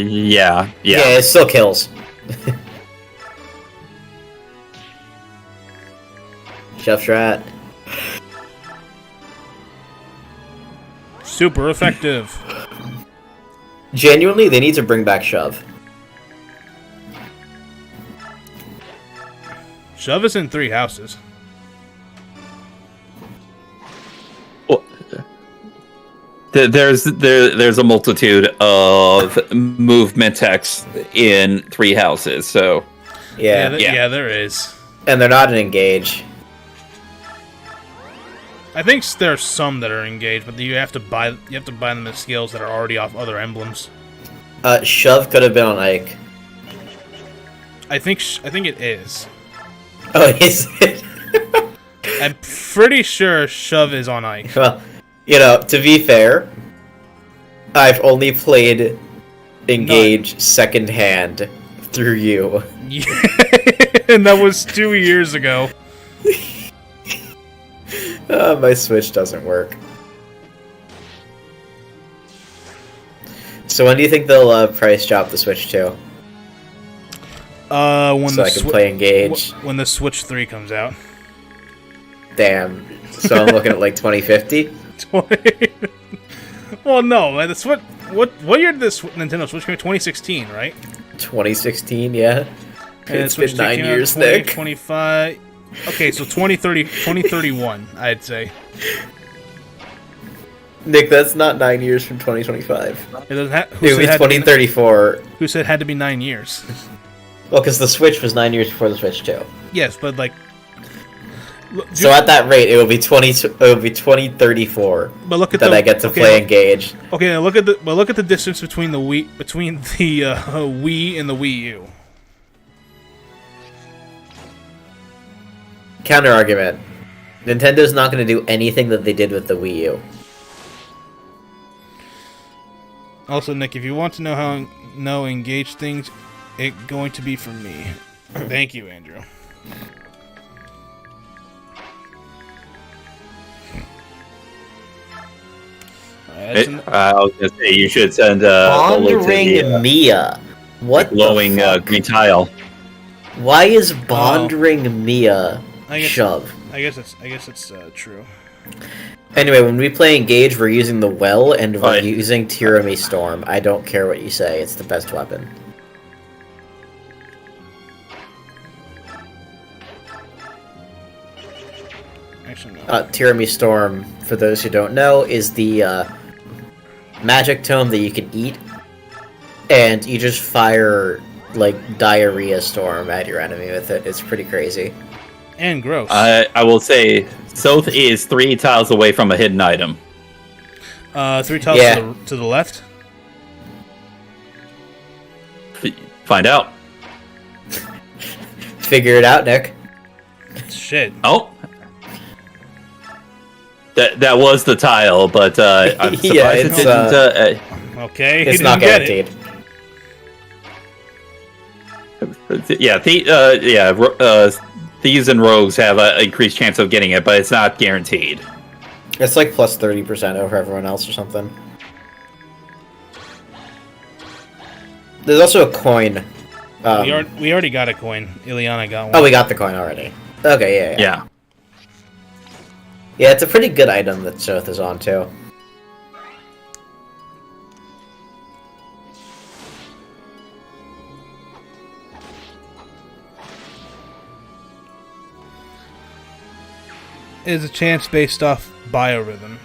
Yeah. Yeah, it still kills. Chef Strat. Super effective. Genuinely, they need to bring back Shove. Shove is in 3 houses. Well, there's a multitude of movement text in 3 houses, so Yeah. Yeah, there is. And they're not an engage. I think there's some that are engaged, but you have to buy them as skills that are already off other emblems. Shove could have been on Ike. I think it is. Oh, is it? I'm pretty sure Shove is on Ike. Well, to be fair, I've only played Engage secondhand through you. Yeah. And that was 2 years ago. My Switch doesn't work. So when do you think they'll price drop the Switch 2? When So I can play Engage. when the Switch 3 comes out. Damn. So I'm looking at like 2050? Well, no, the Switch. What year did this Nintendo Switch come out? 2016, right? 2016, yeah. And It's been 9 years, Nick. 2025. Okay, so 2031, I'd say. Nick, that's not 9 years from 2025. It doesn't have. It would be 2034. Who said it had to be 9 years? Well, because the Switch was 9 years before the Switch 2. Yes, but like. So at that rate, it will be 2034. But look at that I get to play Engage. Okay, now look at the distance between the Wii and the Wii U. Counter argument. Nintendo's not going to do anything that they did with the Wii U. Also, Nick, if you want to know how engage things, it's going to be from me. Thank you, Andrew. I was gonna say you should send Bond-ring Mia. What glowing the fuck? green tile. Why is Bond-ring Mia Shove? I guess it's true. Anyway, when we play Engage, we're using the Well, and we're using Tirami Storm. I don't care what you say, it's the best weapon. Actually, no. Tirami Storm, for those who don't know, is the magic tome that you can eat, and you just fire, like, diarrhea storm at your enemy with it. It's pretty crazy. And gross. I will say, Soth is 3 tiles away from a hidden item. 3 tiles to the left? Find out. Figure it out, Nick. Shit. Oh. That was the tile, but I'm surprised Yeah, it didn't. Okay, It's not guaranteed. Thieves and rogues have an increased chance of getting it, but it's not guaranteed. It's like plus 30% over everyone else or something. There's also a coin. We already got a coin. Ileana got one. Oh, we got the coin already. Okay, Yeah. Yeah, it's a pretty good item that Soth is on, too. It is a chance based off biorhythm.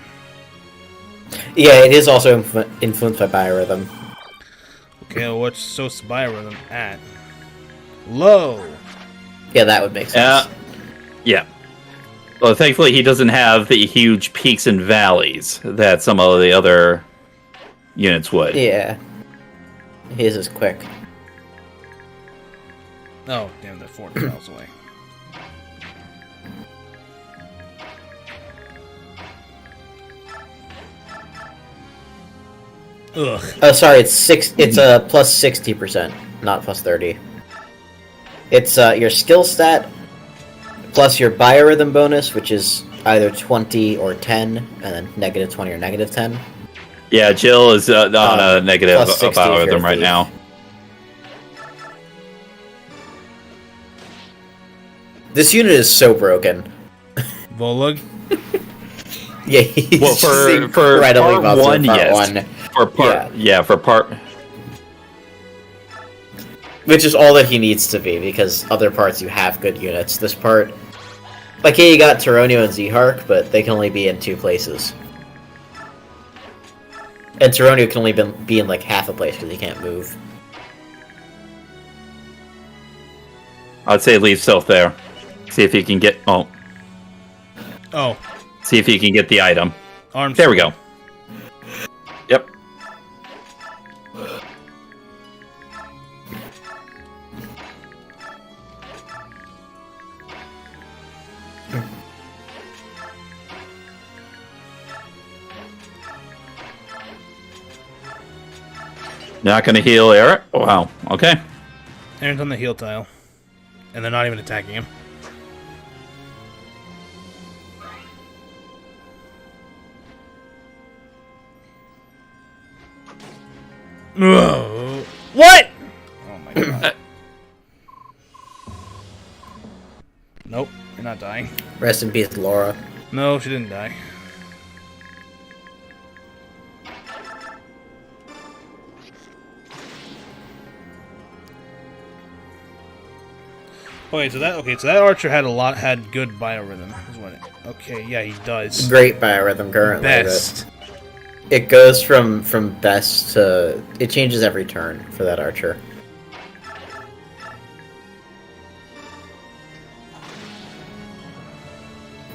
Yeah, it is also influenced by biorhythm. Okay, well, what's Soth's biorhythm at? Low. Yeah, that would make sense. Yeah. Well, thankfully, he doesn't have the huge peaks and valleys that some of the other units would. Yeah. His is quick. Oh, damn, they're 40 miles away. Ugh. Oh, sorry, it's a plus 60%, not plus 30. It's your skill stat plus your biorhythm bonus, which is either 20 or 10, and then negative 20 or negative 10. Yeah, Jill is on a negative plus 60 if you're algorithm a right thief. now. This unit is so broken. Volug? Yeah, he's Well, just for incredibly part muscle one, in part yes. one. For part, yeah, for part. Which is all that he needs to be, because other parts you have good units. This part, like, yeah, you got Tyronio and Zhark, but they can only be in 2 places. And Tyronio can only be in, like, half a place, because he can't move. I'd say leave Sylph there. See if you can get. Oh, Oh, see if you can get the item. arms. There we go. Yep. Not gonna heal Eric. Wow. Okay. Aaron's on the heal tile. And they're not even attacking him. Ugh. What? Oh my god. Nope, you're not dying. Rest in peace, Laura. No, she didn't die. So that archer had good biorhythm. Is what okay, yeah, he does. Great biorhythm currently. Best. But it goes from best to... It changes every turn for that archer.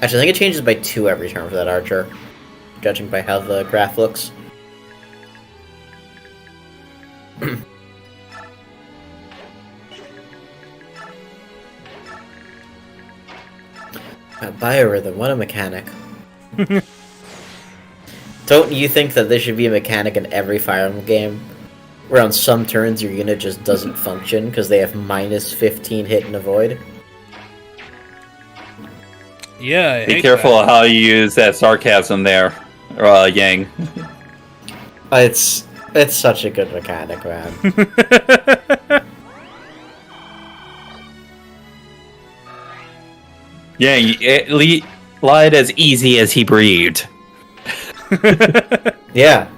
Actually, I think it changes by 2 every turn for that archer, judging by how the graph looks. Biorhythm, what a mechanic. Don't you think that there should be a mechanic in every Fire Emblem game? Where on some turns your unit just doesn't function because they have minus 15 hit and avoid? Yeah, I Be hate careful that. how you use that sarcasm there, Yang. It's such a good mechanic, man. Yang, it lied as easy as he breathed. Yeah.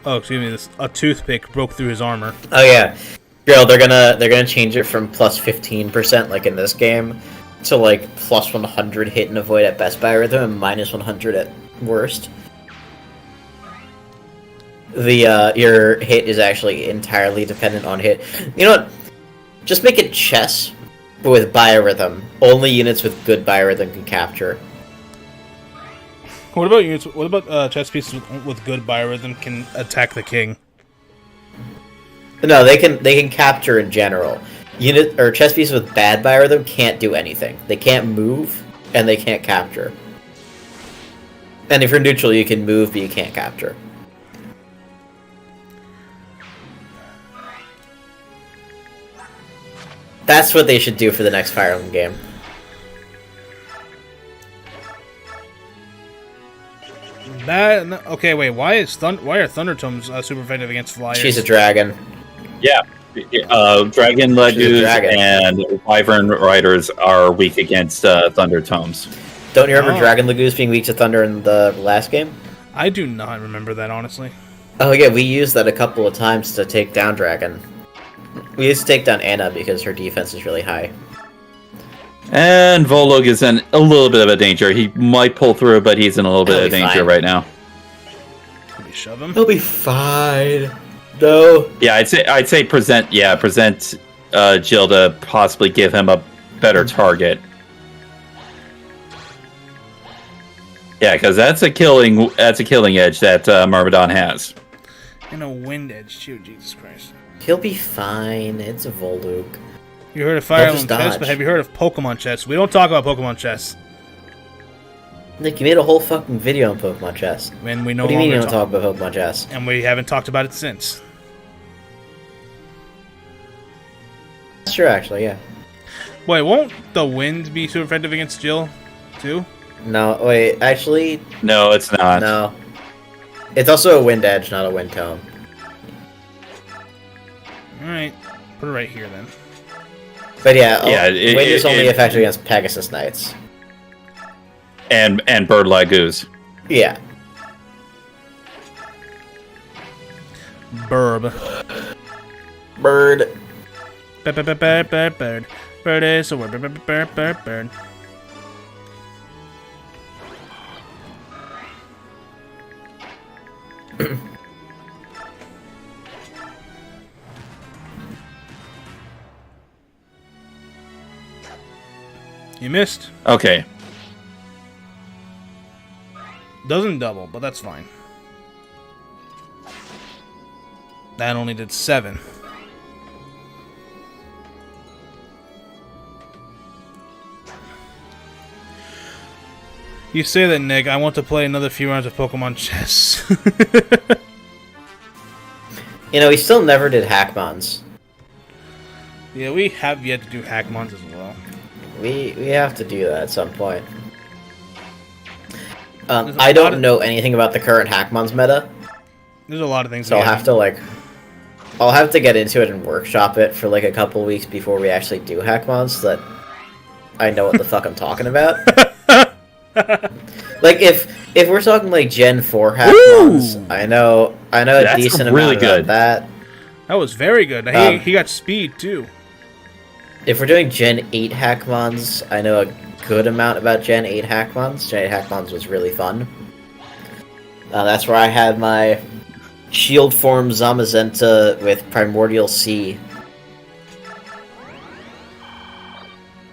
Oh, excuse me. A toothpick broke through his armor. Oh yeah. Girl, they're gonna change it from plus 15%, like in this game, to like plus 100 hit and avoid at best biorhythm and minus 100 at worst. Your hit is actually entirely dependent on hit. You know what? Just make it chess, but with biorhythm. Only units with good biorhythm can capture. What about units? What about chess pieces with good biorhythm can attack the king? No, they can capture in general. Chess pieces with bad biorhythm can't do anything. They can't move, and they can't capture. And if you're neutral, you can move, but you can't capture. That's what they should do for the next Fire Emblem game. Okay, wait. Why are Thundertomes super effective against flyers? She's a dragon. Yeah. Dragon Legus dragon. and Wyvern Riders are weak against Thunder Tomes. Don't you remember Oh. Dragon Lagoons being weak to thunder in the last game? I do not remember that, honestly. Oh yeah, we used that a couple of times to take down Dragon. We used to take down Anna because her defense is really high. And Volug is in a little bit of a danger. He might pull through, but he's in a little bit He'll of be danger fine. right now. Can we shove him? He'll be fine. No. Yeah, I'd say present Jill to possibly give him a better target. Yeah, because that's a killing edge that Myrmidon has. And a wind edge too, Jesus Christ. He'll be fine. It's a Volug. You heard of Fire He'll Emblem just chess, dodge. but have you heard of Pokemon chess? We don't talk about Pokemon chess. Nick, you made a whole fucking video on Pokemon chess. And we no What do you mean you longer don't talk about Pokemon chess? and we haven't talked about it since. That's true, actually, yeah. Wait, won't the wind be super effective against Jill, too? No, wait, actually, No, it's not. no. It's also a wind edge, not a wind cone. Alright, put it right here then. But yeah, Yeah, wind is only it- effective against Pegasus Knights. And Bird Lagoos. Yeah. Burb. Bird. Bird. Bird is a word. Bird. You missed. Okay. Doesn't double, but that's fine. That only did 7. You say that, Nick. I want to play another few rounds of Pokemon chess. You know, we still never did Hackmons. Yeah, we have yet to do Hackmons as well. We have to do that at some point. There's a I lot don't of- know anything about the current Hackmons meta, There's a lot of things. so we I'll have to I'll have to get into it and workshop it for like a couple weeks before we actually do Hackmons, so that I know what the fuck I'm talking about. Like if we're talking like Gen 4 Hackmons, Woo! I know a That's decent really amount good. about that. That was very good. He got speed too. If we're doing Gen 8 Hackmons, I know a good amount about Gen 8 Hackmons. Gen 8 Hackmons was really fun. That's where I had my Shield form Zamazenta with Primordial Sea.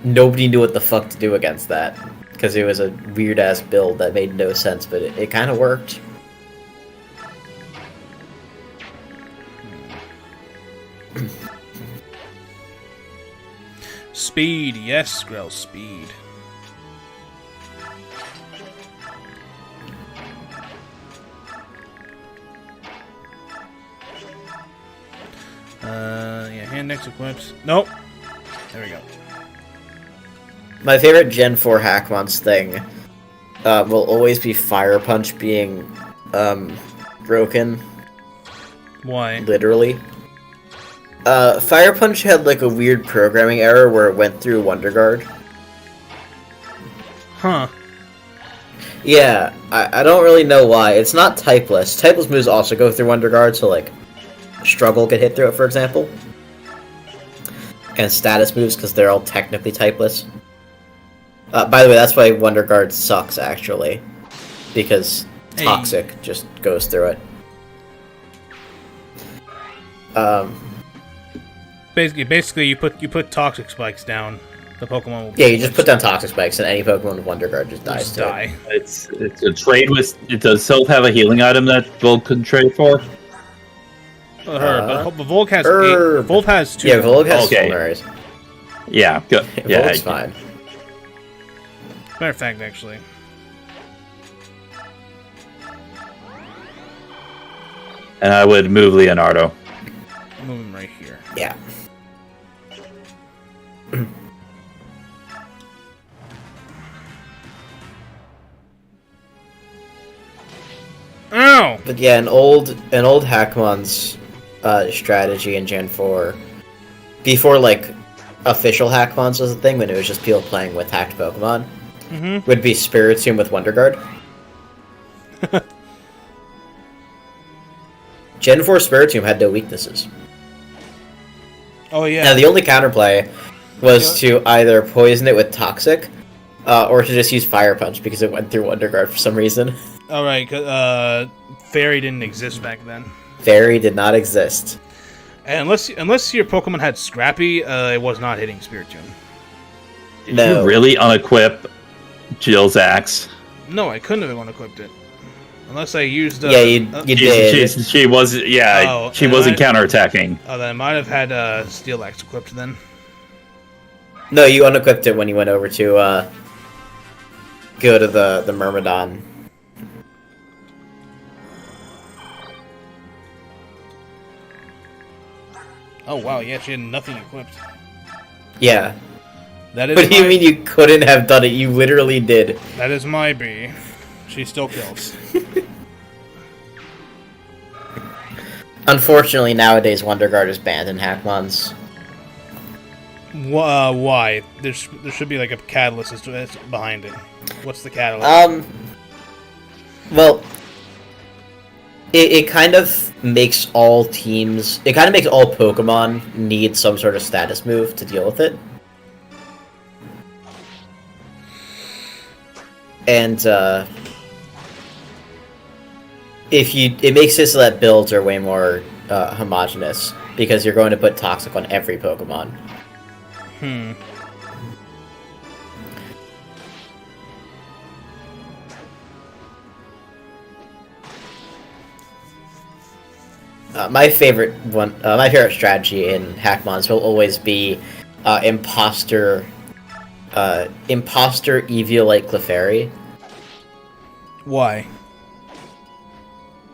Nobody knew what the fuck to do against that, because it was a weird-ass build that made no sense, but it kind of worked. Speed, yes, Grell, speed. Yeah, hand next equips. Nope. There we go. My favorite Gen 4 Hackmons thing will always be Fire Punch being broken, Why? literally. Fire Punch had like a weird programming error where it went through Wonder Guard. Huh. Yeah, I don't really know why. It's not typeless. Typeless moves also go through Wonder Guard, so like Struggle could hit through it, for example. And status moves, because they're all technically typeless. By the way, that's why Wonder Guard sucks, actually. Because Hey. Toxic just goes through it. Basically, you put toxic spikes down. The Pokemon will Yeah, you just put down Toxic Spikes, and any Pokemon with Wonder Guard just dies just to it. die. It's a trade with. It does Sylph have a healing item that Volk can trade for? But Volk has Herb. Volk has 2. Yeah, Volg has Okay. Fulminaries. Yeah, good. Yeah, Volg's fine. Matter of fact, actually. and I would move Leonardo. Move him right here. Yeah. Ow! But yeah, an old Hackmon's strategy in Gen 4, before like official Hackmons was a thing, when it was just people playing with hacked Pokemon, would be Spiritomb with Wonder Guard. Gen 4 Spiritomb had no weaknesses. Oh yeah. Now, the only counterplay was to either poison it with Toxic, or to just use Fire Punch because it went through Wonder Guard for some reason. All right. Fairy didn't exist back then. Fairy did not exist. And unless your Pokemon had Scrappy, it was not hitting Spiritomb. Did No. you really unequip Jill's axe? No, I couldn't have unequipped it. Unless I used... Yeah, you did. She was, yeah, she wasn't counterattacking. Oh, then I might have had Steel Axe equipped then. No, you unequipped it when you went over to go to the Myrmidon. Oh wow, yeah, she had nothing equipped. Yeah. That is What do you mean you couldn't have done it? You literally did. That is my B. She still kills. Unfortunately, nowadays Wonder Guard is banned in Hackmons. Why? There should be like a catalyst behind it. What's the catalyst? Well, it kind of makes all teams... It kind of makes all Pokemon need some sort of status move to deal with it. And, it makes it so that builds are way more homogenous, because you're going to put Toxic on every Pokemon. My favorite strategy in Hackmons will always be Imposter Eviolite Clefairy. Why?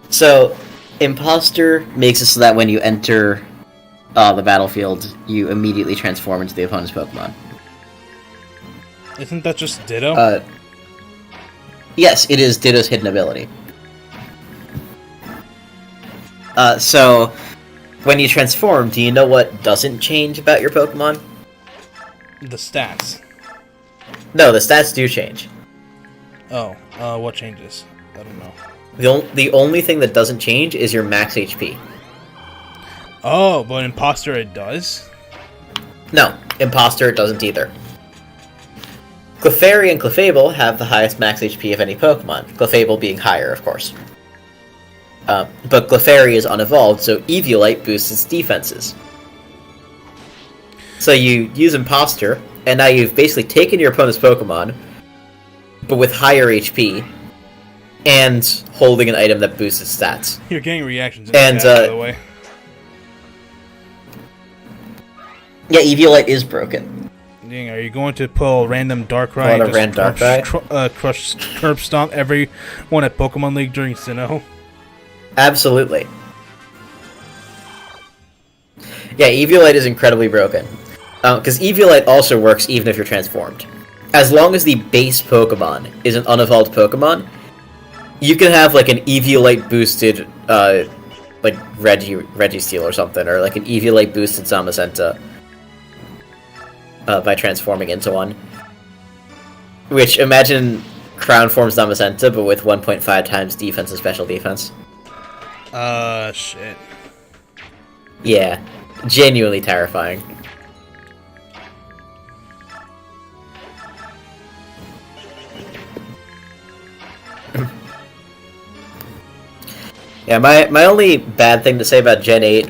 So, Imposter makes it so that when you enter the battlefield, you immediately transform into the opponent's Pokemon. Isn't that just Ditto? Yes, it is Ditto's hidden ability. So, when you transform, do you know what doesn't change about your Pokemon? The stats. No, the stats do change. Oh, what changes? I don't know. The only thing that doesn't change is your max HP. Oh, but Imposter it does? No, Imposter it doesn't either. Clefairy and Clefable have the highest max HP of any Pokemon, Clefable being higher, of course. But Clefairy is unevolved, so Eviolite boosts its defenses. So you use Imposter, and now you've basically taken your opponent's Pokemon, but with higher HP, and holding an item that boosts its stats. You're getting reactions in the chat, by the way. Yeah, Eviolite is broken. Dang, are you going to pull random Darkrai Pull out a random Darkrai? Crush Curb Stomp everyone at Pokemon League during Sinnoh? Absolutely. Yeah, Eviolite is incredibly broken. Because Eviolite also works even if you're transformed. As long as the base Pokemon is an unevolved Pokemon, you can have like an Eviolite boosted, like Registeel or something, or like an Eviolite boosted Zamazenta, by transforming into one. Which, imagine Crown forms Zamazenta, but with 1.5 times defense and special defense. Shit. Yeah, genuinely terrifying. Yeah, my only bad thing to say about Gen 8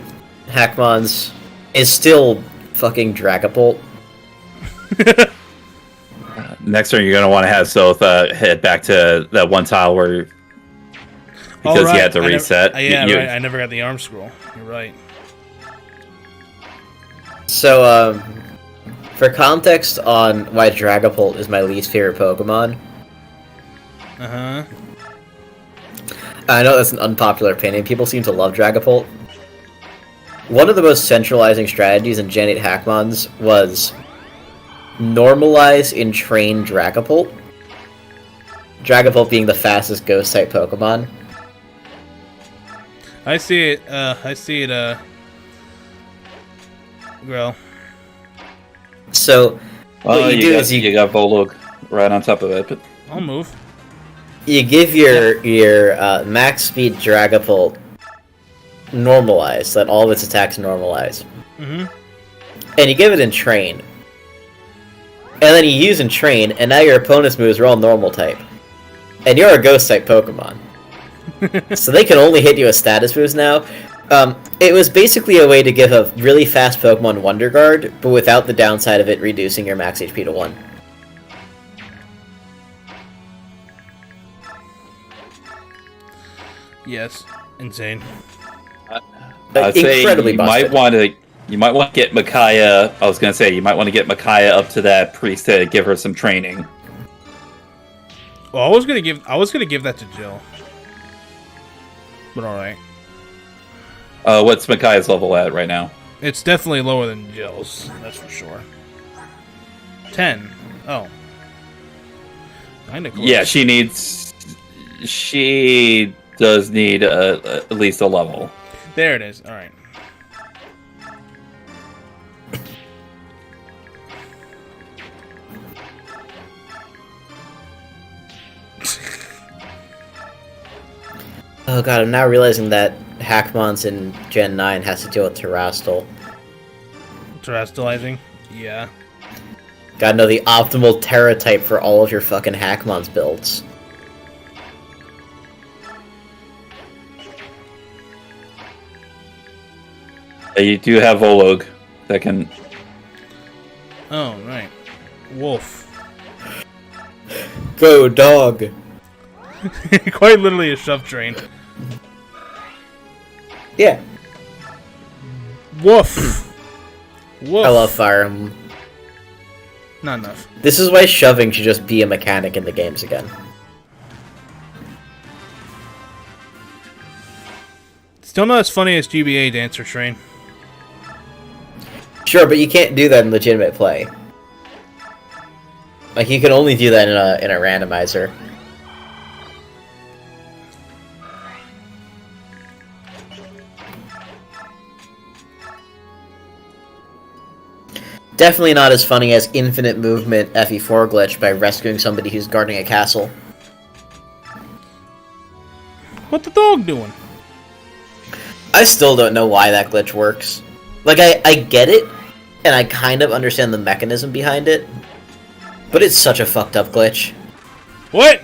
Hackmons is still fucking Dragapult. Next turn, you're going to want to have Soth head back to that one tile where... Because you had to reset. Right. I never got the arm scroll. You're right. So, for context on why Dragapult is my least favorite Pokemon... Uh-huh. I know that's an unpopular opinion. People seem to love Dragapult. One of the most centralizing strategies in Gen 8 Hackmons was normalize and train Dragapult. Dragapult being the fastest Ghost-type Pokemon. I see it, well. So, what you do is you got Volug. right on top of it. But I'll move. You give your max speed Dragapult normalize, let all of its attacks normalize. Mm-hmm. And you give it in Train. And then you use in Train, and now your opponent's moves are all normal type. And you're a Ghost type Pokemon. So they can only hit you with status moves now. It was basically a way to give a really fast Pokemon Wonder Guard, but without the downside of it reducing your max HP to 1. Yes. Insane. I'd say Incredibly you busted. might want to get Micaiah. I was gonna say you might want to get Micaiah up to that priest to give her some training. Well, I was gonna give that to Jill. But alright. What's Micaiah's level at right now? It's definitely lower than Jill's, that's for sure. 10. Oh. Kinda close. Yeah, she does need at least a level. There it is. Alright. Oh god, I'm now realizing that Hackmons in Gen 9 has to deal with Terrastal. Terastallizing? Yeah. Gotta know the optimal Terra type for all of your fucking Hackmons builds. You do have Volog that can. Oh, right. Wolf. Go, dog! Quite literally a shove train. Yeah. Woof. Woof. I love Fire Emblem. Not enough. This is why shoving should just be a mechanic in the games again. Still not as funny as GBA Dancer Train. Sure, but you can't do that in legitimate play. Like, you can only do that in a randomizer. Definitely not as funny as infinite movement FE4 glitch by rescuing somebody who's guarding a castle. What the dog doing? I still don't know why that glitch works. Like, I get it, and I kind of understand the mechanism behind it, but it's such a fucked up glitch. What?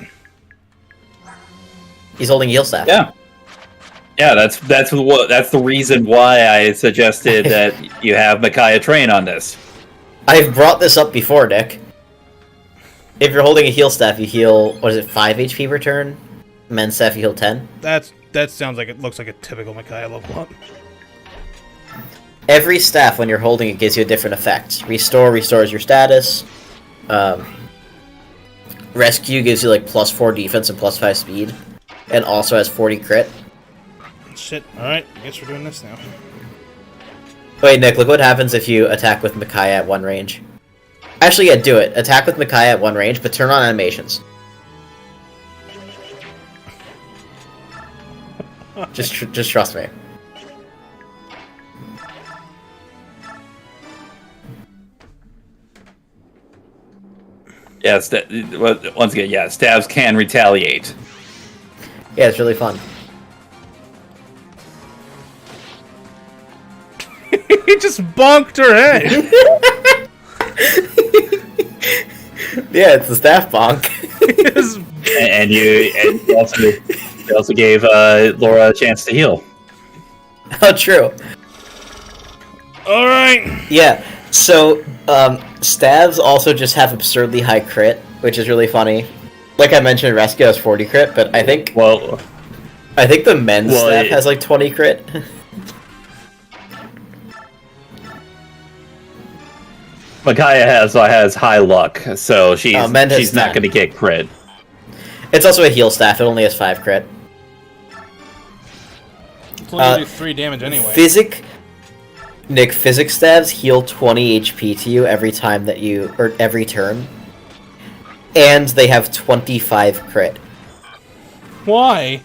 He's holding heal staff. Yeah, that's the reason why I suggested that you have Micaiah train on this. I've brought this up before, Nick. If you're holding a heal staff, you heal, what is it, 5 HP per turn? Men's staff, you heal 10? That sounds like it looks like a typical Micaiah level up. Every staff, when you're holding it, gives you a different effect. Restore restores your status. Rescue gives you like +4 defense and +5 speed. And also has 40 crit. Shit. Alright, I guess we're doing this now. Wait, Nick, look what happens if you attack with Micaiah at 1 range. Actually, yeah, do it. Attack with Micaiah at 1 range, but turn on animations. Just trust me. Yeah, once again, yeah, stabs can retaliate. Yeah, it's really fun. He just bonked her head! Yeah, it's the staff bonk. And you also gave Laura a chance to heal. Oh, true. Alright! Yeah, so, stabs also just have absurdly high crit, which is really funny. Like I mentioned, Rescue has 40 crit, but I think the men's staff has like 20 crit. Micaiah has high luck, so she's not 10. going to get crit. It's also a heal staff, it only has 5 crit. It's only do 3 damage anyway. Physic stabs heal 20 HP to you every time that every turn. And they have 25 crit. Why?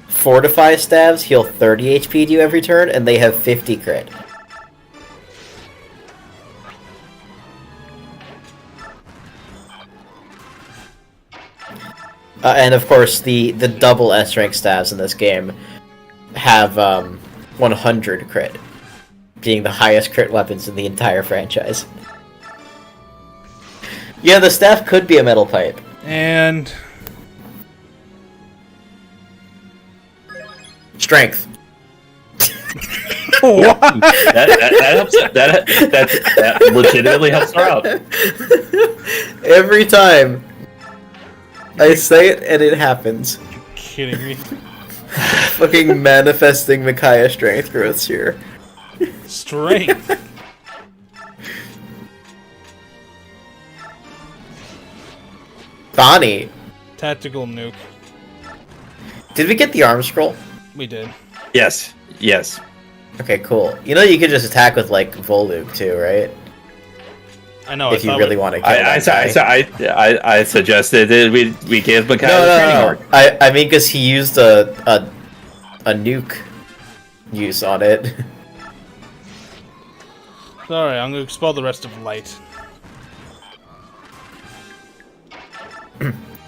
Fortify stabs heal 30 HP to you every turn, and they have 50 crit. And of course, the double S rank stabs in this game have 100 crit, being the highest crit weapons in the entire franchise. Yeah, the staff could be a metal pipe. And Strength. what? That helps. That legitimately helps her out. Every time I say it and it happens. You kidding me? Fucking manifesting Micaiah strength growths here. Strength. Bonnie, Tactical nuke. did we get the arm scroll? We did. Yes. Yes. Okay, cool. You know you could just attack with like Volug too, right? I know. If you really want to kill I suggested that we give Micaiah the training No. mark. I mean, because he used a nuke use on it. Sorry, I'm gonna expel the rest of light.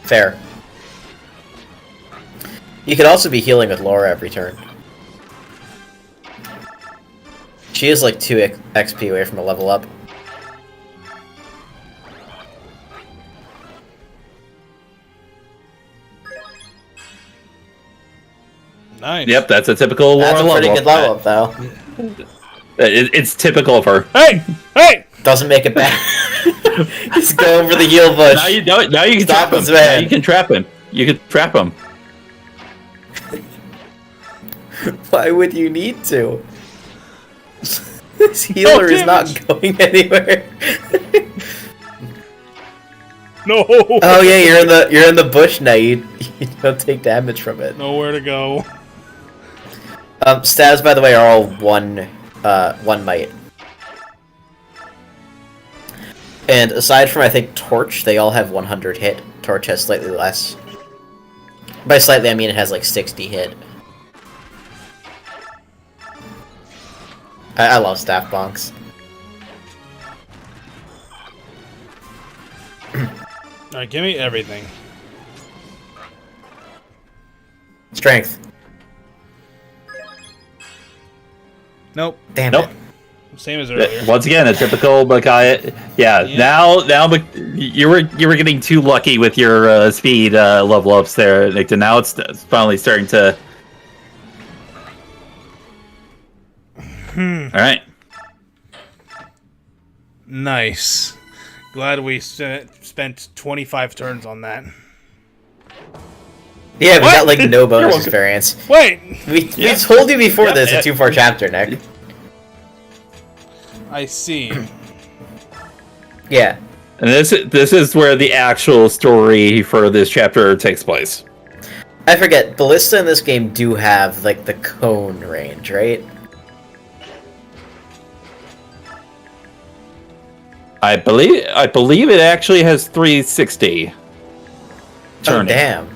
Fair. You could also be healing with Laura every turn. She is like 2 XP away from a level up. Nice. Yep, that's a typical That's Laura a pretty good level up, though. It's typical of her. Hey! Hey! Doesn't make it bad. He's going for the heal bush. Now you can Stop trap him. this man. Now you can trap him. You can trap him. Why would you need to? This healer is not going anywhere. No! Oh yeah, you're in the bush now. You don't take damage from it. Nowhere to go. Stabs, by the way, are all one might. And aside from I think Torch, they all have 100 hit. Torch has slightly less. By slightly, I mean it has like 60 hit. I love staff bonks. Alright, give me everything. Strength. Nope. Damn Nope. it. Same as earlier. Once again, a typical Micaiah. Yeah. Now, you were getting too lucky with your speed level ups there, Nick. And now it's finally starting to. All right. Nice. Glad we spent 25 turns on that. Yeah, we What? got like no bonus variance. Wait! We told you before this, a 2-4 chapter, Nick. I see. Yeah. And this is where the actual story for this chapter takes place. I forget, Ballista in this game do have like the cone range, right? I believe it actually has 360. Oh Turning. damn.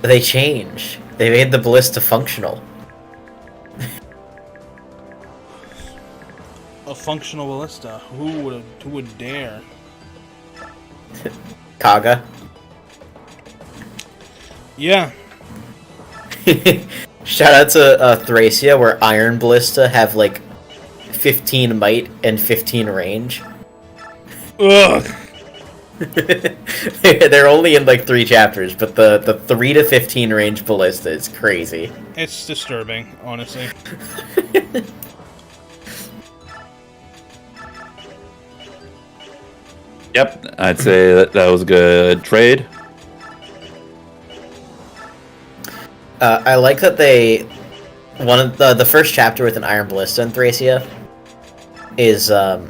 They changed. They made the Ballista functional. A functional ballista. Who would dare? Kaga. Yeah. Shout out to Thracia, where Iron Ballista have like 15 might and 15 range. Ugh. They're only in like 3 chapters, but the 3 to 15 range Ballista is crazy. It's disturbing, honestly. Yep, I'd say that was a good trade. I like that one of the first chapter with an Iron Ballista in Thracia is the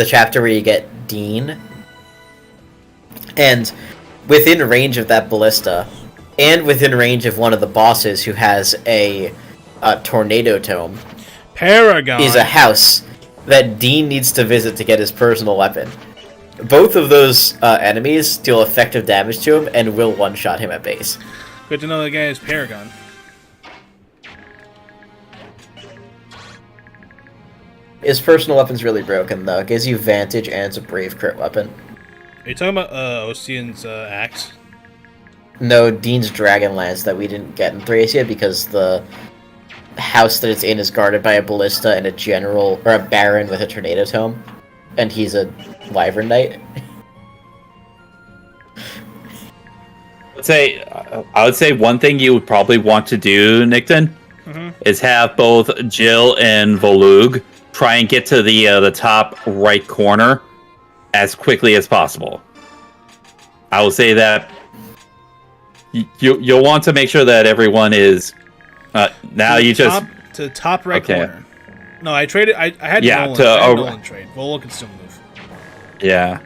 chapter where you get Dean, and within range of that ballista, and within range of one of the bosses who has a tornado tome, Paragon is a house that Dean needs to visit to get his personal weapon. Both of those enemies deal effective damage to him and will one-shot him at base. Good to know the guy is Paragon. His personal weapon's really broken, though. It gives you Vantage and it's a Brave crit weapon. Are you talking about Ocean's axe? No, Dean's Dragonlance that we didn't get in Thracia because the house that it's in is guarded by a ballista and a general or a baron with a tornado tome, and he's a wyvern knight. I would say one thing you would probably want to do, Nickton, is have both Jill and Volug try and get to the top right corner as quickly as possible. I will say that you'll want to make sure that everyone is. Now you just to the top right okay. corner. No, I traded. I had Yeah, Nolan. to- I had Nolan trade. Volo can still move. Yeah.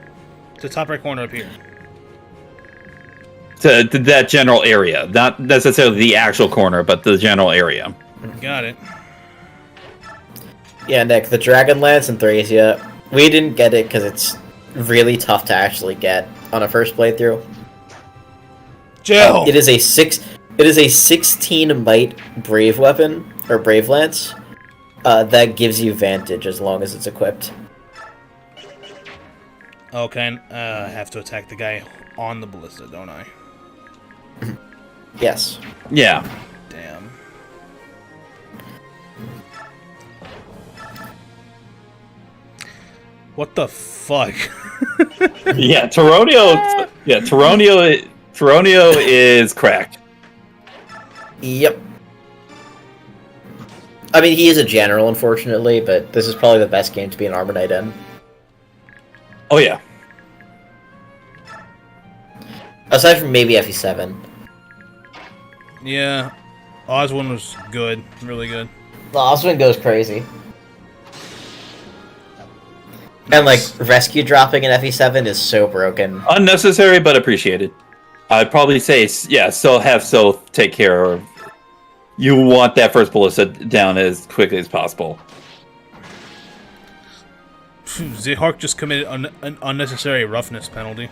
To the top right corner up here. To that general area, not necessarily the actual corner, but the general area. Got it. Yeah, Nick, the Dragonlance in Thracia, we didn't get it because it's really tough to actually get on a first playthrough. Jill. It is a 16 might brave weapon or brave lance that gives you vantage as long as it's equipped. Okay, I have to attack the guy on the ballista, don't I? Yes. Yeah. Damn. What the fuck? Yeah, Taronio. Yeah, Taronio is cracked. Yep. I mean, he is a general, unfortunately, but this is probably the best game to be an Armor Knight in. Oh yeah. Aside from maybe FE7. Yeah, Oswin was good, really good. The Oswin goes crazy. And, like, rescue dropping in FE7 is so broken. Unnecessary but appreciated. I'd probably say, yeah, still have Soph take care of. You want that first ballista down as quickly as possible. Zehawk just committed an unnecessary roughness penalty.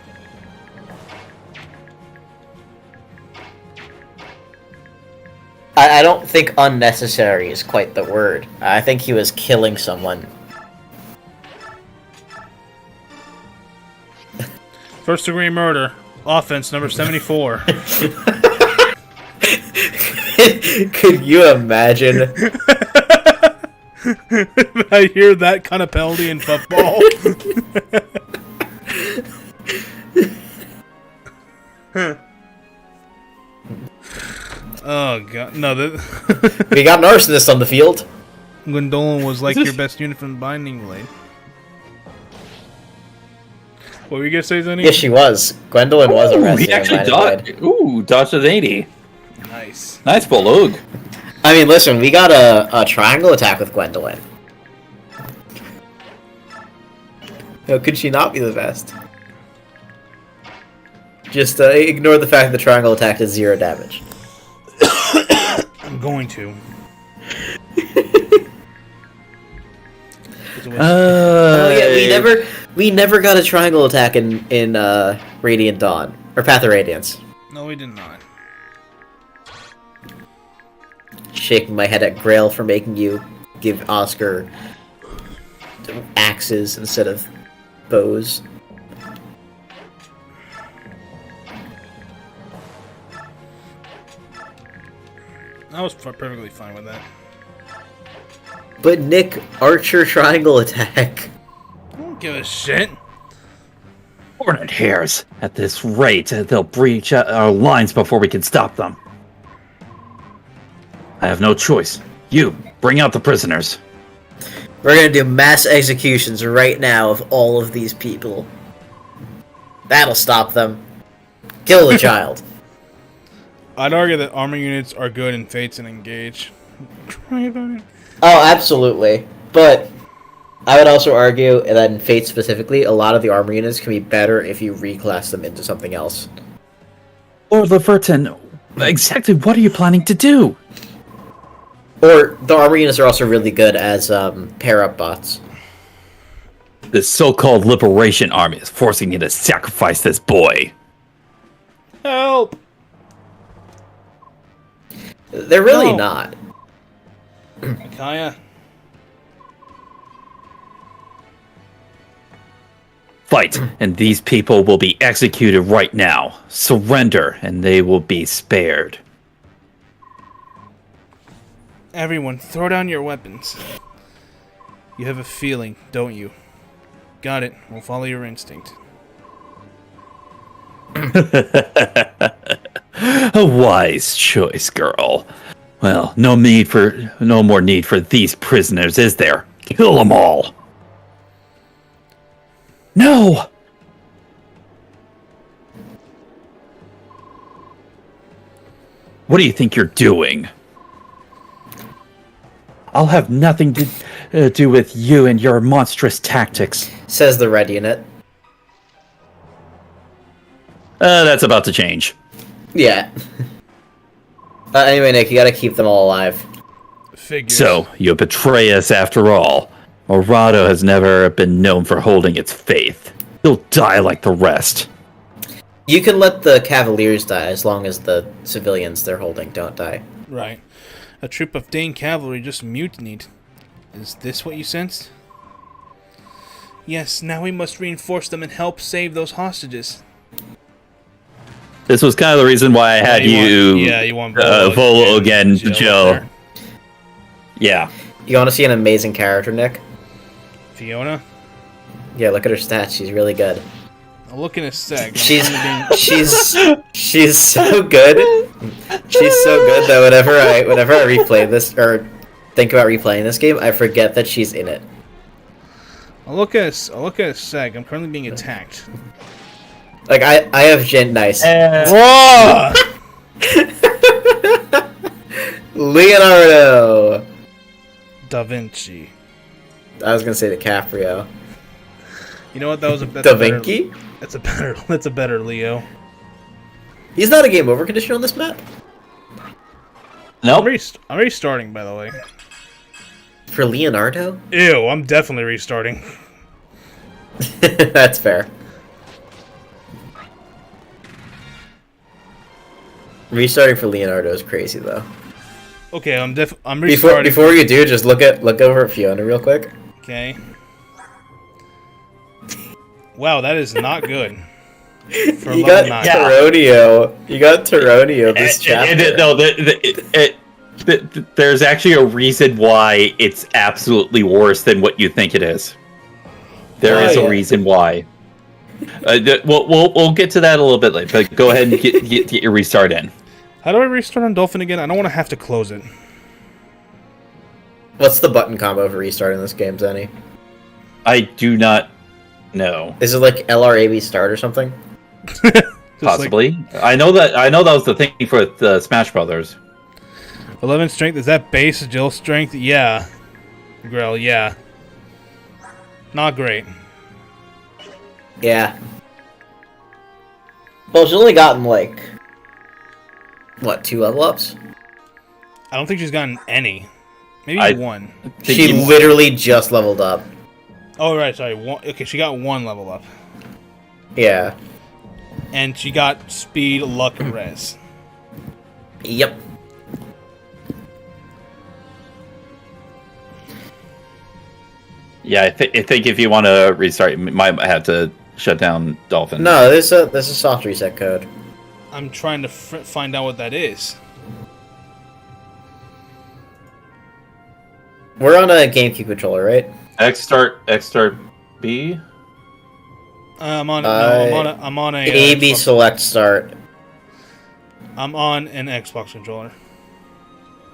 I don't think unnecessary is quite the word. I think he was killing someone. First degree murder. Offense number 74. Could you imagine? I hear that kind of penalty in football. Oh god, no! We got an arsonist on the field. Gwendolyn was like your best unit from Binding Blade. What were you gonna say, Zeny? Yes, she was. Gwendolyn was a Ooh, resident. he actually dodged an 80. Nice. Nice Bolug. I mean, listen, we got a triangle attack with Gwendolyn. How could she not be the best? Just ignore the fact that the triangle attack is 0 damage. I'm going to. Oh yeah, we never got a triangle attack in Radiant Dawn or Path of Radiance. No, we did not. Shaking my head at Grail for making you give Oscar axes instead of bows. I was perfectly fine with that. But Nick, Archer triangle attack. I don't give a shit. Hornet hairs. At this rate, they'll breach our lines before we can stop them. I have no choice. You, bring out the prisoners. We're gonna do mass executions right now of all of these people. That'll stop them. Kill the child. I'd argue that armor units are good in Fates and Engage. Cry about it. Oh, absolutely. But I would also argue that in Fate specifically, a lot of the armor units can be better if you reclass them into something else. Lord Leverton, exactly what are you planning to do? Or the armor units are also really good as pair-up bots. This so-called Liberation Army is forcing you to sacrifice this boy. Help! They're really No. not. Micaiah. Fight, and these people will be executed right now. Surrender, and they will be spared. Everyone, throw down your weapons. You have a feeling, don't you? Got it. We'll follow your instinct. A wise choice, girl. Well, no more need for these prisoners, is there? Kill them all. No! What do you think you're doing? I'll have nothing to do with you and your monstrous tactics. Says the red unit. That's about to change. Yeah. Anyway, Nick, you gotta keep them all alive. Figures. So, you betray us after all. Morado has never been known for holding its faith. He'll die like the rest. You can let the Cavaliers die as long as the civilians they're holding don't die. Right. A troop of Dane cavalry just mutinied. Is this what you sensed? Yes, now we must reinforce them and help save those hostages. This was kind of the reason why I had you want Volo again, Joe. Yeah. You want to see an amazing character, Nick? Fiona? Yeah, look at her stats. She's really good. I'll look in a sec. She's so good. She's so good that whenever I replay this or think about replaying this game, I forget that she's in it. I'll look at a sec. I'm currently being attacked. Like I have Jin Nice. Whoa! Leonardo. Da Vinci. I was gonna say DiCaprio. You know what? That's Da Vinci? That's a better Leo. He's not a game over condition on this map. Nope. I'm restarting, by the way. For Leonardo? Ew, I'm definitely restarting. That's fair. Restarting for Leonardo is crazy though. Okay, I'm restarting. Before you do, just look over at Fiona real quick. Okay. Wow, that is not good. For You got Taronio. You got Taronio this chapter. There's actually a reason why it's absolutely worse than what you think it is. There is a reason why. We'll get to that a little bit later. But go ahead and get your restart in. How do I restart on Dolphin again? I don't want to have to close it. What's the button combo for restarting this game, Zeny? I do not know. Is it like LRAB start or something? Possibly. I know that was the thing for the Smash Brothers. 11 strength, is that base Jill strength? Yeah. Grell, yeah. Not great. Yeah. Well, she's only gotten like what, 2 level ups? I don't think she's gotten any. Maybe one. She literally just leveled up. Oh, right, sorry. Okay, she got 1 level up. Yeah. And she got speed, luck, and res. Yep. Yeah, I think if you want to restart, you might have to shut down Dolphin. No, there's a soft reset code. I'm trying to find out what that is. We're on a GameCube controller, right? X start B. I'm on a AB Xbox. select start. I'm on an Xbox controller.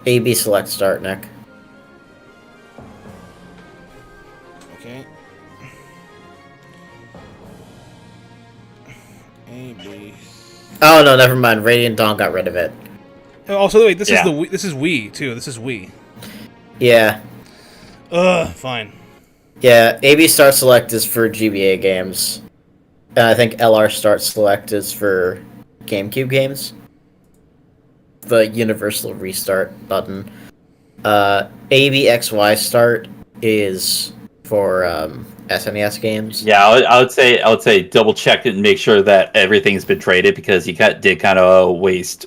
AB select start, Nick. Okay. AB. Oh no, never mind. Radiant Dawn got rid of it. Also, wait. This is Wii too. This is Wii. Yeah. Fine. Yeah. AB start select is for GBA games, and I think LR start select is for GameCube games. The universal restart button. ABXY start is for SNES games. Yeah, I would say double check it and make sure that everything's been traded, because you did kind of waste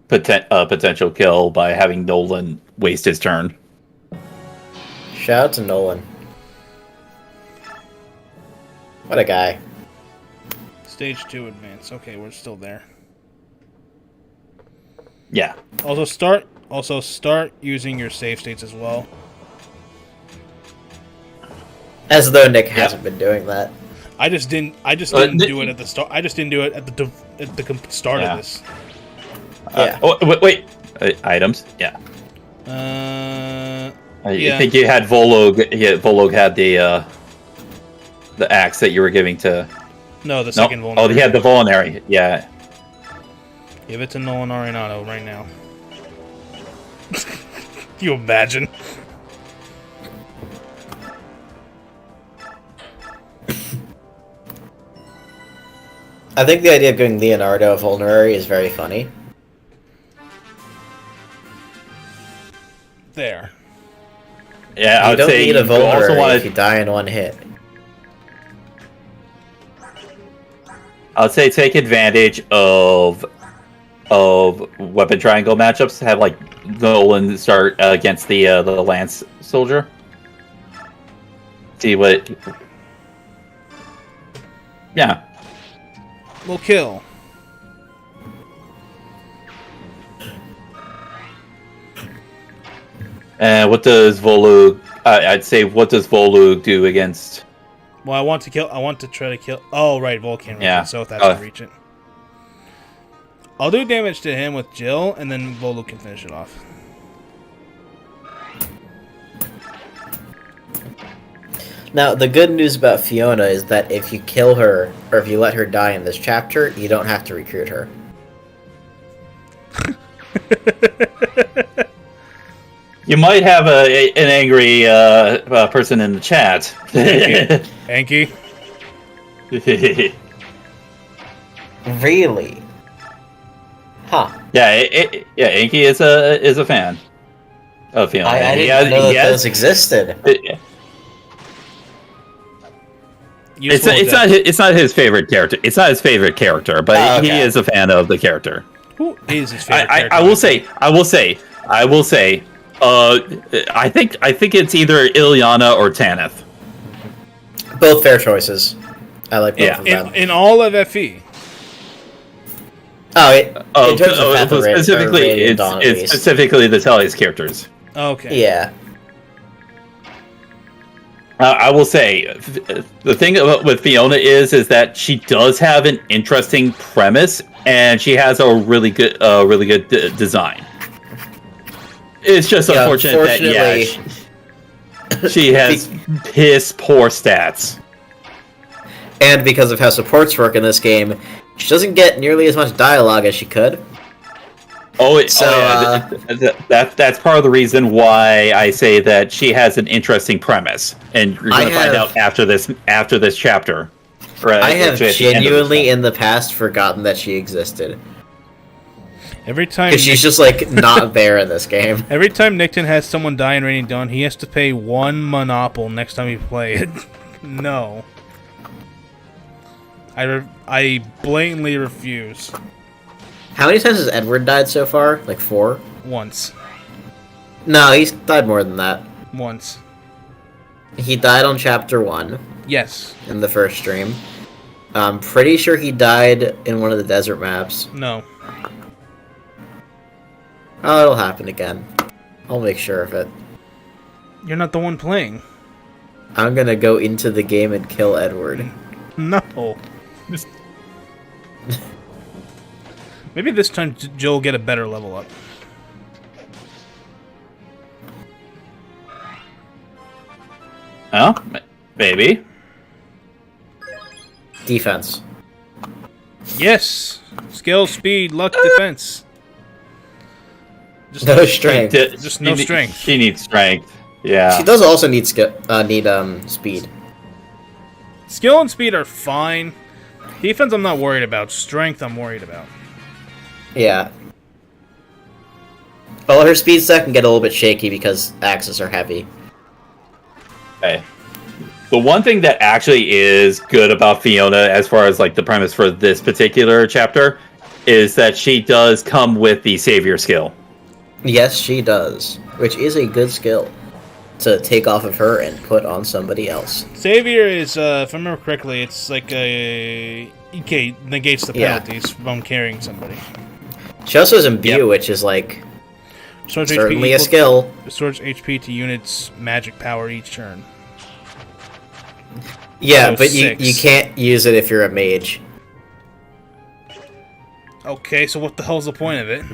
potential kill by having Nolan waste his turn. Shout out to Nolan. What a guy. Stage 2 advance. Okay, we're still there. Yeah. Also start using your save states as well. As though Nick hasn't been doing that. I just didn't do it at the start. I just didn't do it at the start of this. Yeah. Wait. Items. Yeah. I think you had Volog. Yeah, Volog had the axe that you were giving to. No, the second vulnerary. Oh, he had the vulnerary. Yeah. Give it to Nolan Arenado right now. You imagine? I think the idea of giving Leonardo a vulnerary is very funny. There. Yeah, I You would don't say need a you also vulnerary want if you die in one hit. I'd say take advantage of weapon triangle matchups. Have like Nolan start against the lance soldier. See what? Yeah. We'll kill. And what does Volug? I'd say what does Volug do against? Well, I want to try to kill. Oh, right, Volcan. Yeah. So if that's to reach it. I'll do damage to him with Jill, and then Volu can finish it off. Now, the good news about Fiona is that if you kill her, or if you let her die in this chapter, you don't have to recruit her. You might have an angry person in the chat. Anki? Really? Huh. Yeah, Anki is a fan of Fiona. I didn't know that those existed. It's not his favorite character. It's not his favorite character, but okay. He is a fan of the character. Who is his favorite character? I will say. I think it's either Ilyana or Tanith. Both fair choices. I like both of them. In all of FE. In terms of Path of specifically, Radiant Dawn, at it's least. specifically the Telly's characters. Okay. Yeah. I will say the thing with Fiona is that she does have an interesting premise, and she has a really good design. It's just unfortunate that she has piss poor stats. And because of how supports work in this game, she doesn't get nearly as much dialogue as she could. That's part of the reason why I say that she has an interesting premise, and you're going to find out after this chapter. Right, I have genuinely in the past forgotten that she existed. Every time because she's just like not there in this game. Every time Nickton has someone die in Radiant Dawn, he has to pay 1 monopole next time we play it. No. I blatantly refuse. How many times has Edward died so far? Like 4? Once. No, he's died more than that. Once. He died on chapter 1. Yes. In the first stream. I'm pretty sure he died in one of the desert maps. No. Oh, it'll happen again. I'll make sure of it. You're not the one playing. I'm gonna go into the game and kill Edward. No. Maybe this time Jill will get a better level up. Oh, maybe. Defense. Yes! Skill, speed, luck, defense. Just no strength. Just no strength. She needs strength. Yeah. She does also need speed. Skill and speed are fine. Defense I'm not worried about. Strength I'm worried about. Yeah. Well, her speed stack can get a little bit shaky because axes are heavy. Okay. The one thing that actually is good about Fiona, as far as like the premise for this particular chapter, is that she does come with the savior skill. Yes, she does, which is a good skill. to take off of her and put on somebody else. Savior is, if I remember correctly, it's like a... Okay, negates the Yeah. penalties from carrying somebody. She also has Imbue, Yep. which is like Restores certainly HP a equal- skill. Restores HP to units' magic power each turn. Yeah, Oh, but you 6. can't use it if you're a mage. Okay, so what the hell's the point of it?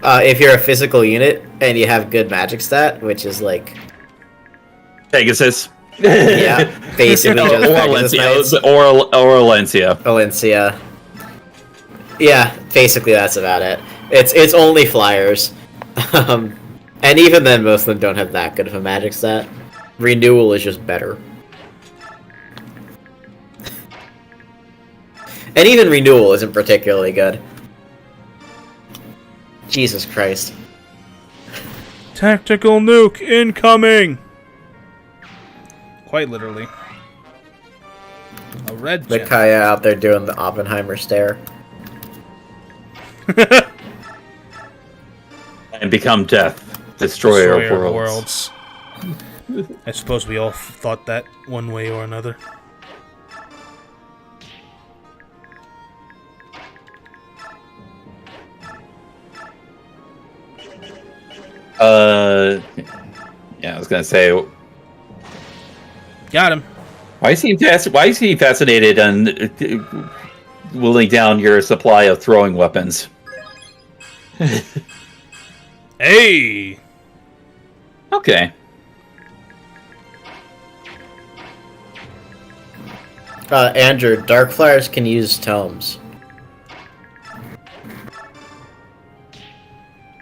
If you're a physical unit and you have good magic stat, which is like Pegasus. yeah, basically or just Pegasus Knights. Valencia. Or Valencia. Valencia. Yeah, basically that's about it. It's only flyers, and even then, most of them don't have that good of a magic stat. Renewal is just better, and even renewal isn't particularly good. Jesus Christ! Tactical nuke incoming! Quite literally. A red The gem. Kaya out there doing the Oppenheimer stare. And become death. Destroyer, Destroyer of of worlds. worlds. I suppose we all thought that one way or another. Yeah, I was gonna say, Got him. why is he fascinated on whittling down your supply of throwing weapons? Hey! Okay. Andrew, Dark Flyers can use tomes.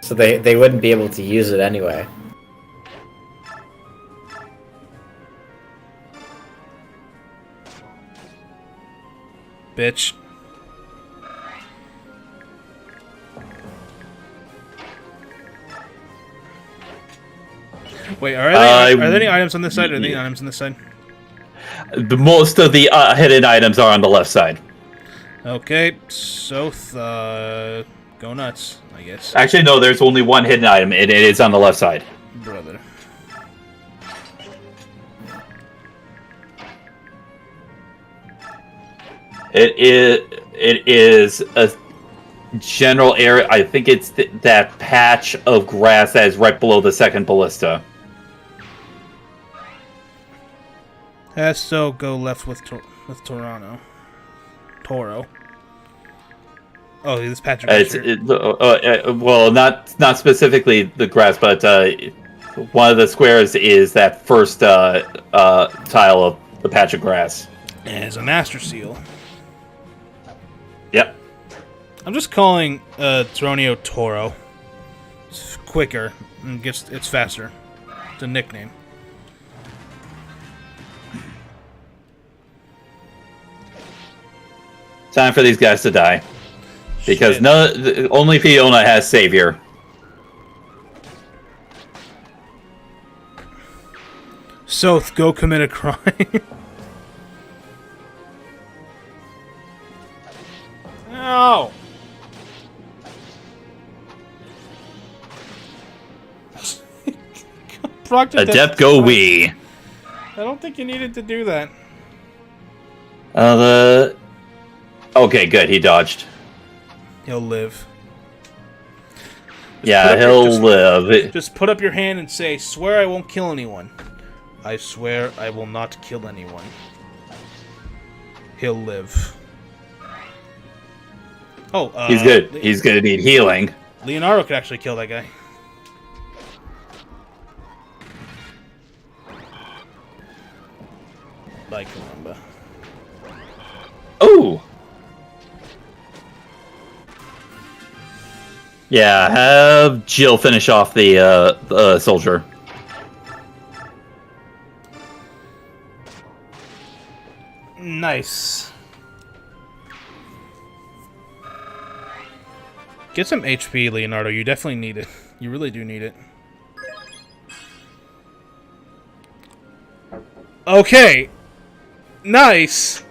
So they wouldn't be able to use it anyway. Bitch. Wait, are there any items on this side? Or are there any items on this side? Most of the hidden items are on the left side. Okay, so go nuts, I guess. Actually, no, there's only one hidden item, and it is on the left side. Brother. It is a general area. I think it's that patch of grass that is right below the second ballista. So go left with Toronto. Toro. Oh, this patch of grass here. Well, not specifically the grass, but one of the squares is that first tile of the patch of grass. As a master seal. Yep. I'm just calling Tronio Toro. It's quicker and it's faster. It's a nickname. Time for these guys to die. Because Shit. only Fiona has Savior. Soth, go commit a crime. No! Adept go we. I don't think you needed to do that. Okay, good. He dodged. He'll live. Yeah, he'll live. Just put up your hand and say, "Swear I won't kill anyone." I swear I will not kill anyone. He'll live. Oh, He's good. He's gonna need healing. Leonardo could actually kill that guy. Like Columba. Oh! Yeah, have Jill finish off the soldier. Nice. Get some HP, Leonardo. You definitely need it. You really do need it. Okay. Nice.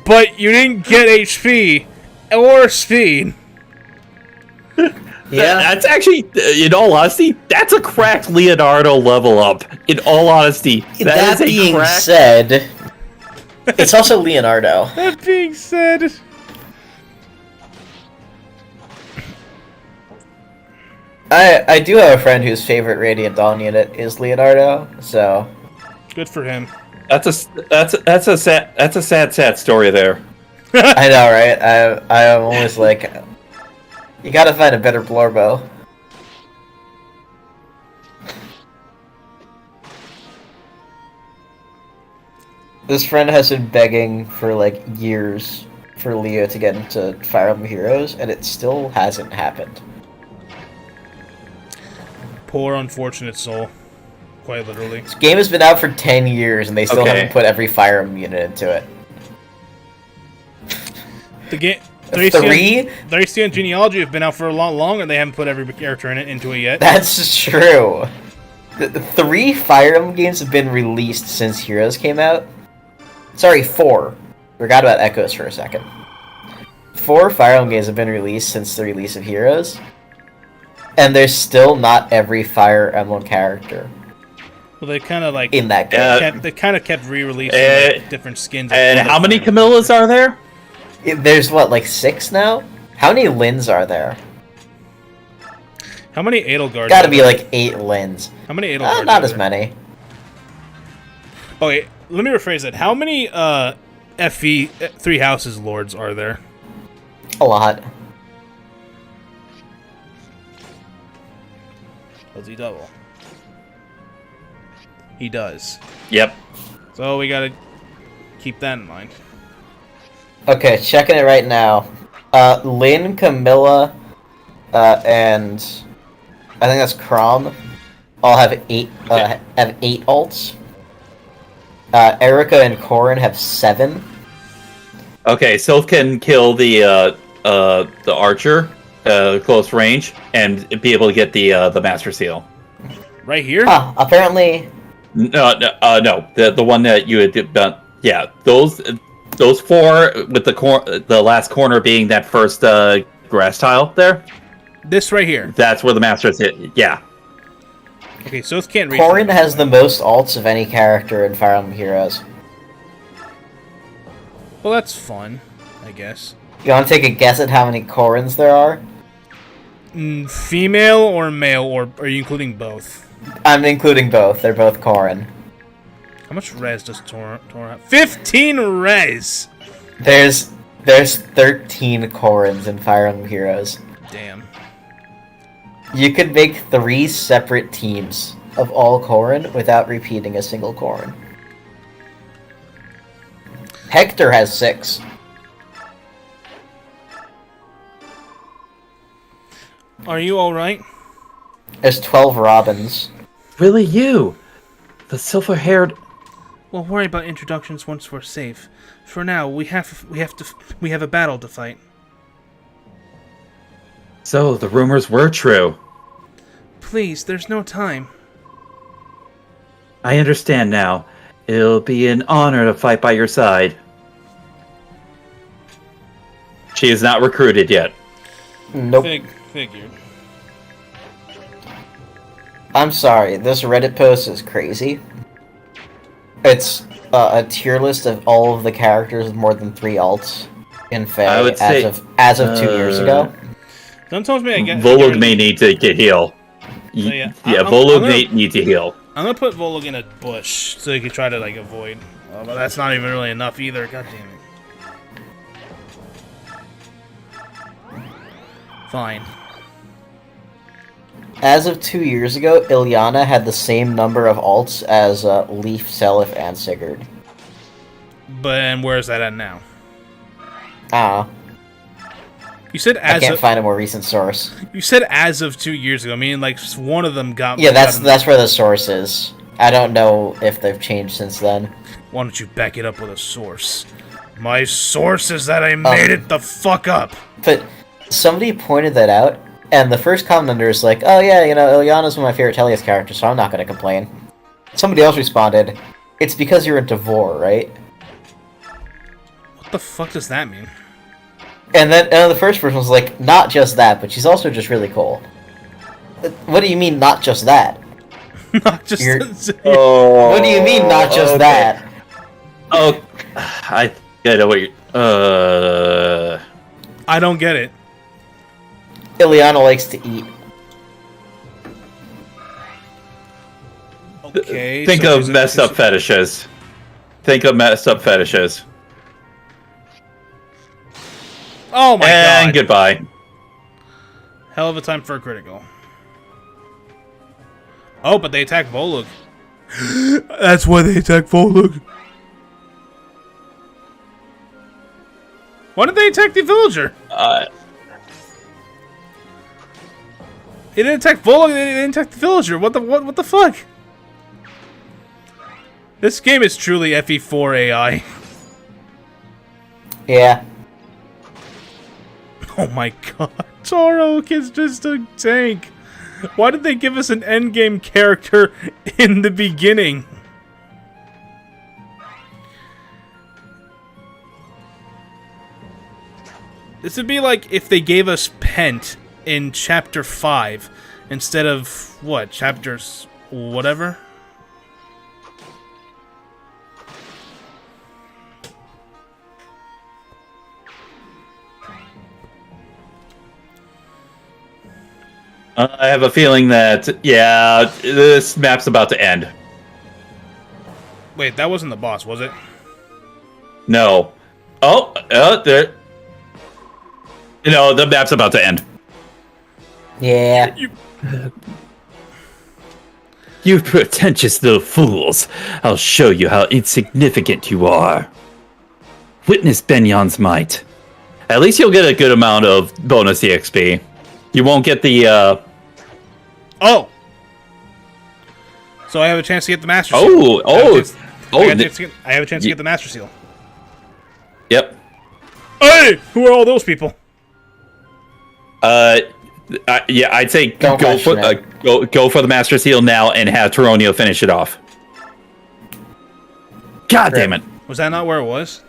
But you didn't get HP or speed. Yeah. That's actually, in all honesty, that's a cracked Leonardo level up. In all honesty, That is a being cracked... said, it's also Leonardo. That being said, I do have a friend whose favorite Radiant Dawn unit is Leonardo, so good for him. That's a sad story there. I know, right? I'm always like, you gotta find a better Blorbo. This friend has been begging for like years for Leo to get into Fire Emblem Heroes, and it still hasn't happened. Poor unfortunate soul. Quite literally. This game has been out for 10 years, and they still Okay. haven't put every Fire Emblem unit into it. The game. Three? Thracian Genealogy have been out for a lot longer, and they haven't put every character into it yet. That's true. The 3 Fire Emblem games have been released since Heroes came out. Sorry, 4. Forgot about Echoes for a second. 4 Fire Emblem games have been released since the release of Heroes. And there's still not every Fire Emblem character Well, they kind of like in that game. they kind of kept re-releasing like, different skins. of And other how many Fire Camillas are there? There's what, like 6 now? How many Lins are there? How many Edelgards? Gotta are be there? like 8 Lins. How many Edelgards? Not are as there? many. Okay, let me rephrase that. How many FE 3 Houses Lords are there? A lot. Does he double? He does. Yep. So we gotta keep that in mind. Okay, checking it right now. Lin, Camilla, and I think that's Crom. All have 8 alts. Erica and Corrin have 7. Okay, Sylph can kill the archer, close range, and be able to get the Master Seal. Right here? Ah, apparently. No, the one that you had done. Yeah, those 4 with the last corner being that first grass tile there. This right here. That's where the Master is. Yeah. Okay, so it can't reach. Corrin has the most alts of any character in Fire Emblem Heroes. Well, that's fun, I guess. You want to take a guess at how many Corrins there are? Female or male, or are you including both? I'm including both. They're both Corrin. How much res does Tor have? 15 res! There's 13 Corrins in Fire Emblem Heroes. Damn. You could make 3 separate teams of all Corrin without repeating a single Corrin. Hector has 6. Are you alright? There's 12 Robins. Really, you, the silver-haired. We'll worry about introductions once we're safe. For now, we have a battle to fight. So the rumors were true. Please, there's no time. I understand now. It'll be an honor to fight by your side. She is not recruited yet. Nope. Figured. I'm sorry, this Reddit post is crazy. It's a tier list of all of the characters with more than 3 alts in Fae I would say, as of 2 years ago. Don't tell me I get. Volug may need to get heal. yeah. Volug may need to heal. I'm gonna put Volug in a bush so he can try to like avoid. Oh, but that's not even really enough either. God damn it. Fine. As of 2 years ago, Ilyana had the same number of alts as Leaf, Seliph, and Sigurd. But and where's that at now? Ah, You said I as can't of, find a more recent source. you said as of 2 years ago. I mean, like one of them got. Yeah, that's where the source is. I don't know if they've changed since then. Why don't you back it up with a source? My source is that I made it the fuck up. But somebody pointed that out, and the first commenter is like, "Oh yeah, Ilyana's one of my favorite Telias characters, so I'm not going to complain." Somebody else responded, "It's because you're into Vor, right?" What the fuck does that mean? And then the first person was like, not just that, but she's also just really cool. What do you mean, not just that? Not just. Oh, What do you mean, not just okay. that? Oh, I know what you're. I don't get it. Ileana likes to eat. Okay. Think so of messed up fetishes. Think of messed up fetishes. Oh my And god. goodbye. Hell of a time for a critical. Oh, but they attack Volug. That's why they attack Volug. Why did they attack the villager? They didn't attack Volug, they didn't attack the villager. What the fuck? This game is truly FE4 AI. Yeah. Oh my god. Torok is just a tank. Why did they give us an endgame character in the beginning? This would be like if they gave us Pent in Chapter 5 instead of, what, Chapters whatever? I have a feeling that, yeah, this map's about to end. Wait, that wasn't the boss, was it? No. Oh, there. You know, the map's about to end. Yeah. You pretentious little fools. I'll show you how insignificant you are. Witness Benion's might. At least you'll get a good amount of bonus EXP. You won't get the, Oh! So I have a chance to get the Master Seal. I have a chance to get the Master Seal. Yep. Hey! Who are all those people? Yeah, I'd say Don't go for question go for the Master Seal now and have Taronio finish it off. God damn it! Was that not where it was?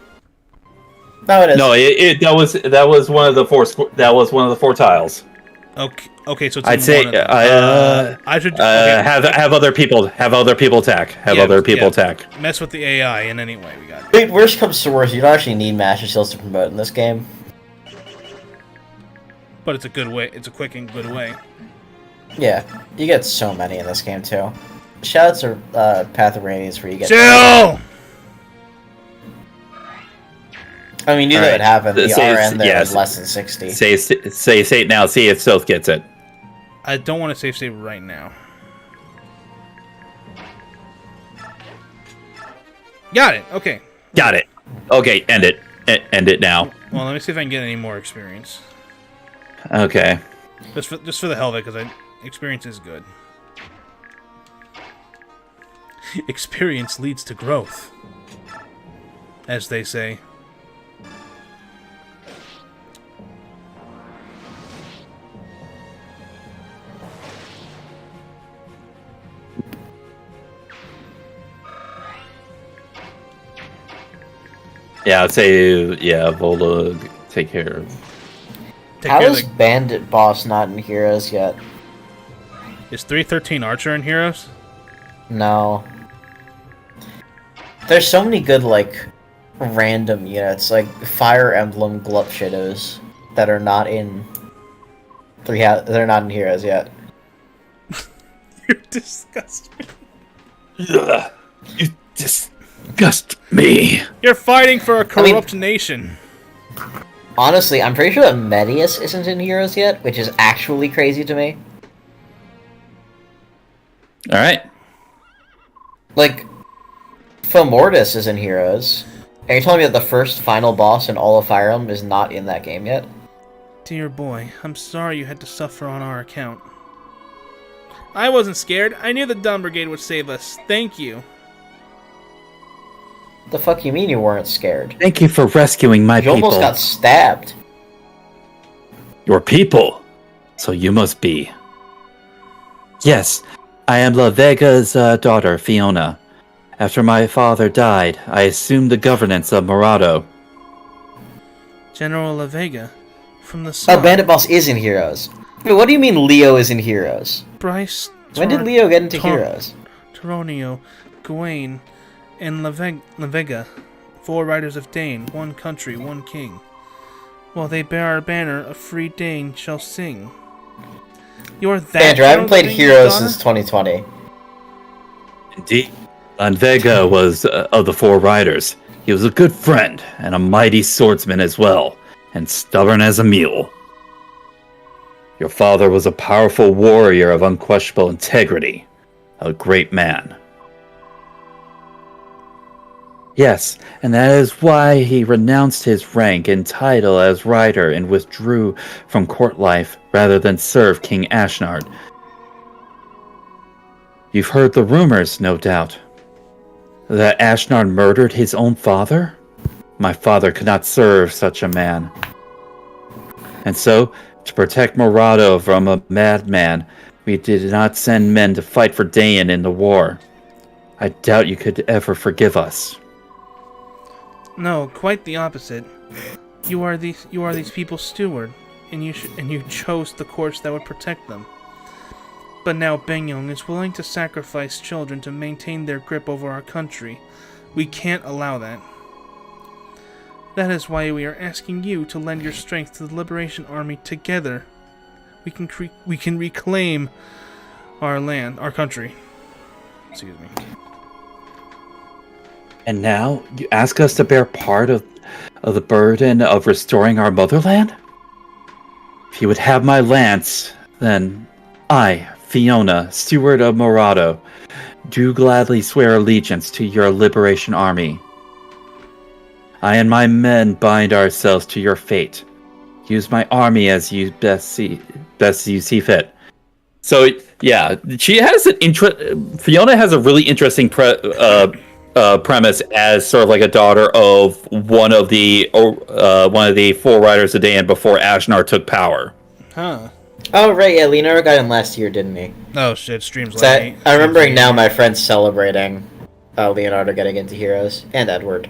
No, it is. No, that was one of the four tiles. Okay, so it's I'd in say one of them. I should okay, have other people attack. Attack. Mess with the AI in any way we got. Wait, worst comes to worst, you don't actually need Master Seals to promote in this game. But it's a good way. It's a quick and good way. Yeah, you get so many in this game too. Shoutouts to Path of Radiance where you get. Chill! I mean, you knew it happened. The Say- RN there yes. was less than 60. Say it now. See if Sylph gets it. I don't want to save right now. Got it. Okay. Got it. Okay, end it. End it now. Well, let me see if I can get any more experience. Okay. Just for the hell of it, because experience is good. Experience leads to growth, as they say. Yeah, I'd say Vola take care of. How is Bandit Boss not in Heroes yet? Is 313 Archer in Heroes? No. There's so many good, like, random units, like Fire Emblem Glup Shadows, that are not in... they're not in Heroes yet. You disgust me. Ugh, you disgust me. You're fighting for a corrupt nation. Honestly, I'm pretty sure that Medius isn't in Heroes yet, which is actually crazy to me. Alright. Like, Fomortis is in Heroes. Are you telling me that the first final boss in all of Fire Emblem is not in that game yet? Dear boy, I'm sorry you had to suffer on our account. I wasn't scared. I knew the Dawn Brigade would save us. Thank you. The fuck you mean you weren't scared? Thank you for rescuing my You people. almost got stabbed. Your people. So you must be. Yes, I am La Vega's daughter, Fiona. After my father died, I assumed the governance of Morado. General La Vega, from the Oh, Sun. Bandit Boss is in Heroes. Wait, what do you mean Leo is in Heroes? Bryce. When did Leo get into Tor- Heroes? Toronio, Gawain, and La Vega, 4 riders of Dane, 1 country, 1 king. While they bear our banner, a free Dane shall sing. You're that. Andrew, I haven't played General Heroes daughter? since 2020. Indeed. Vega was of the 4 riders. He was a good friend and a mighty swordsman as well, and stubborn as a mule. Your father was a powerful warrior of unquestionable integrity, a great man. Yes, and that is why he renounced his rank and title as rider and withdrew from court life rather than serve King Ashnard. You've heard the rumors, no doubt, that Ashnard murdered his own father? My father could not serve such a man. And so, to protect Morado from a madman, we did not send men to fight for Dayan in the war. I doubt you could ever forgive us. No, quite the opposite. You are these people's steward, and you chose the course that would protect them. But now Bengyong is willing to sacrifice children to maintain their grip over our country. We can't allow that. That is why we are asking you to lend your strength to the Liberation Army together. We can reclaim our land, our country. Excuse me. And now, you ask us to bear part of the burden of restoring our motherland? If you would have my lance, then I, Fiona, steward of Morado, do gladly swear allegiance to your Liberation Army. I and my men bind ourselves to your fate. Use my army as you best you see fit. So yeah, she has Fiona has a really interesting premise as sort of like a daughter of one of the 4 riders a day, and before Ashnar took power. Huh. Oh, right, yeah, Leonardo got in last year, didn't he? Oh shit, streams So like I'm remembering now my friends celebrating Leonardo getting into Heroes, and Edward.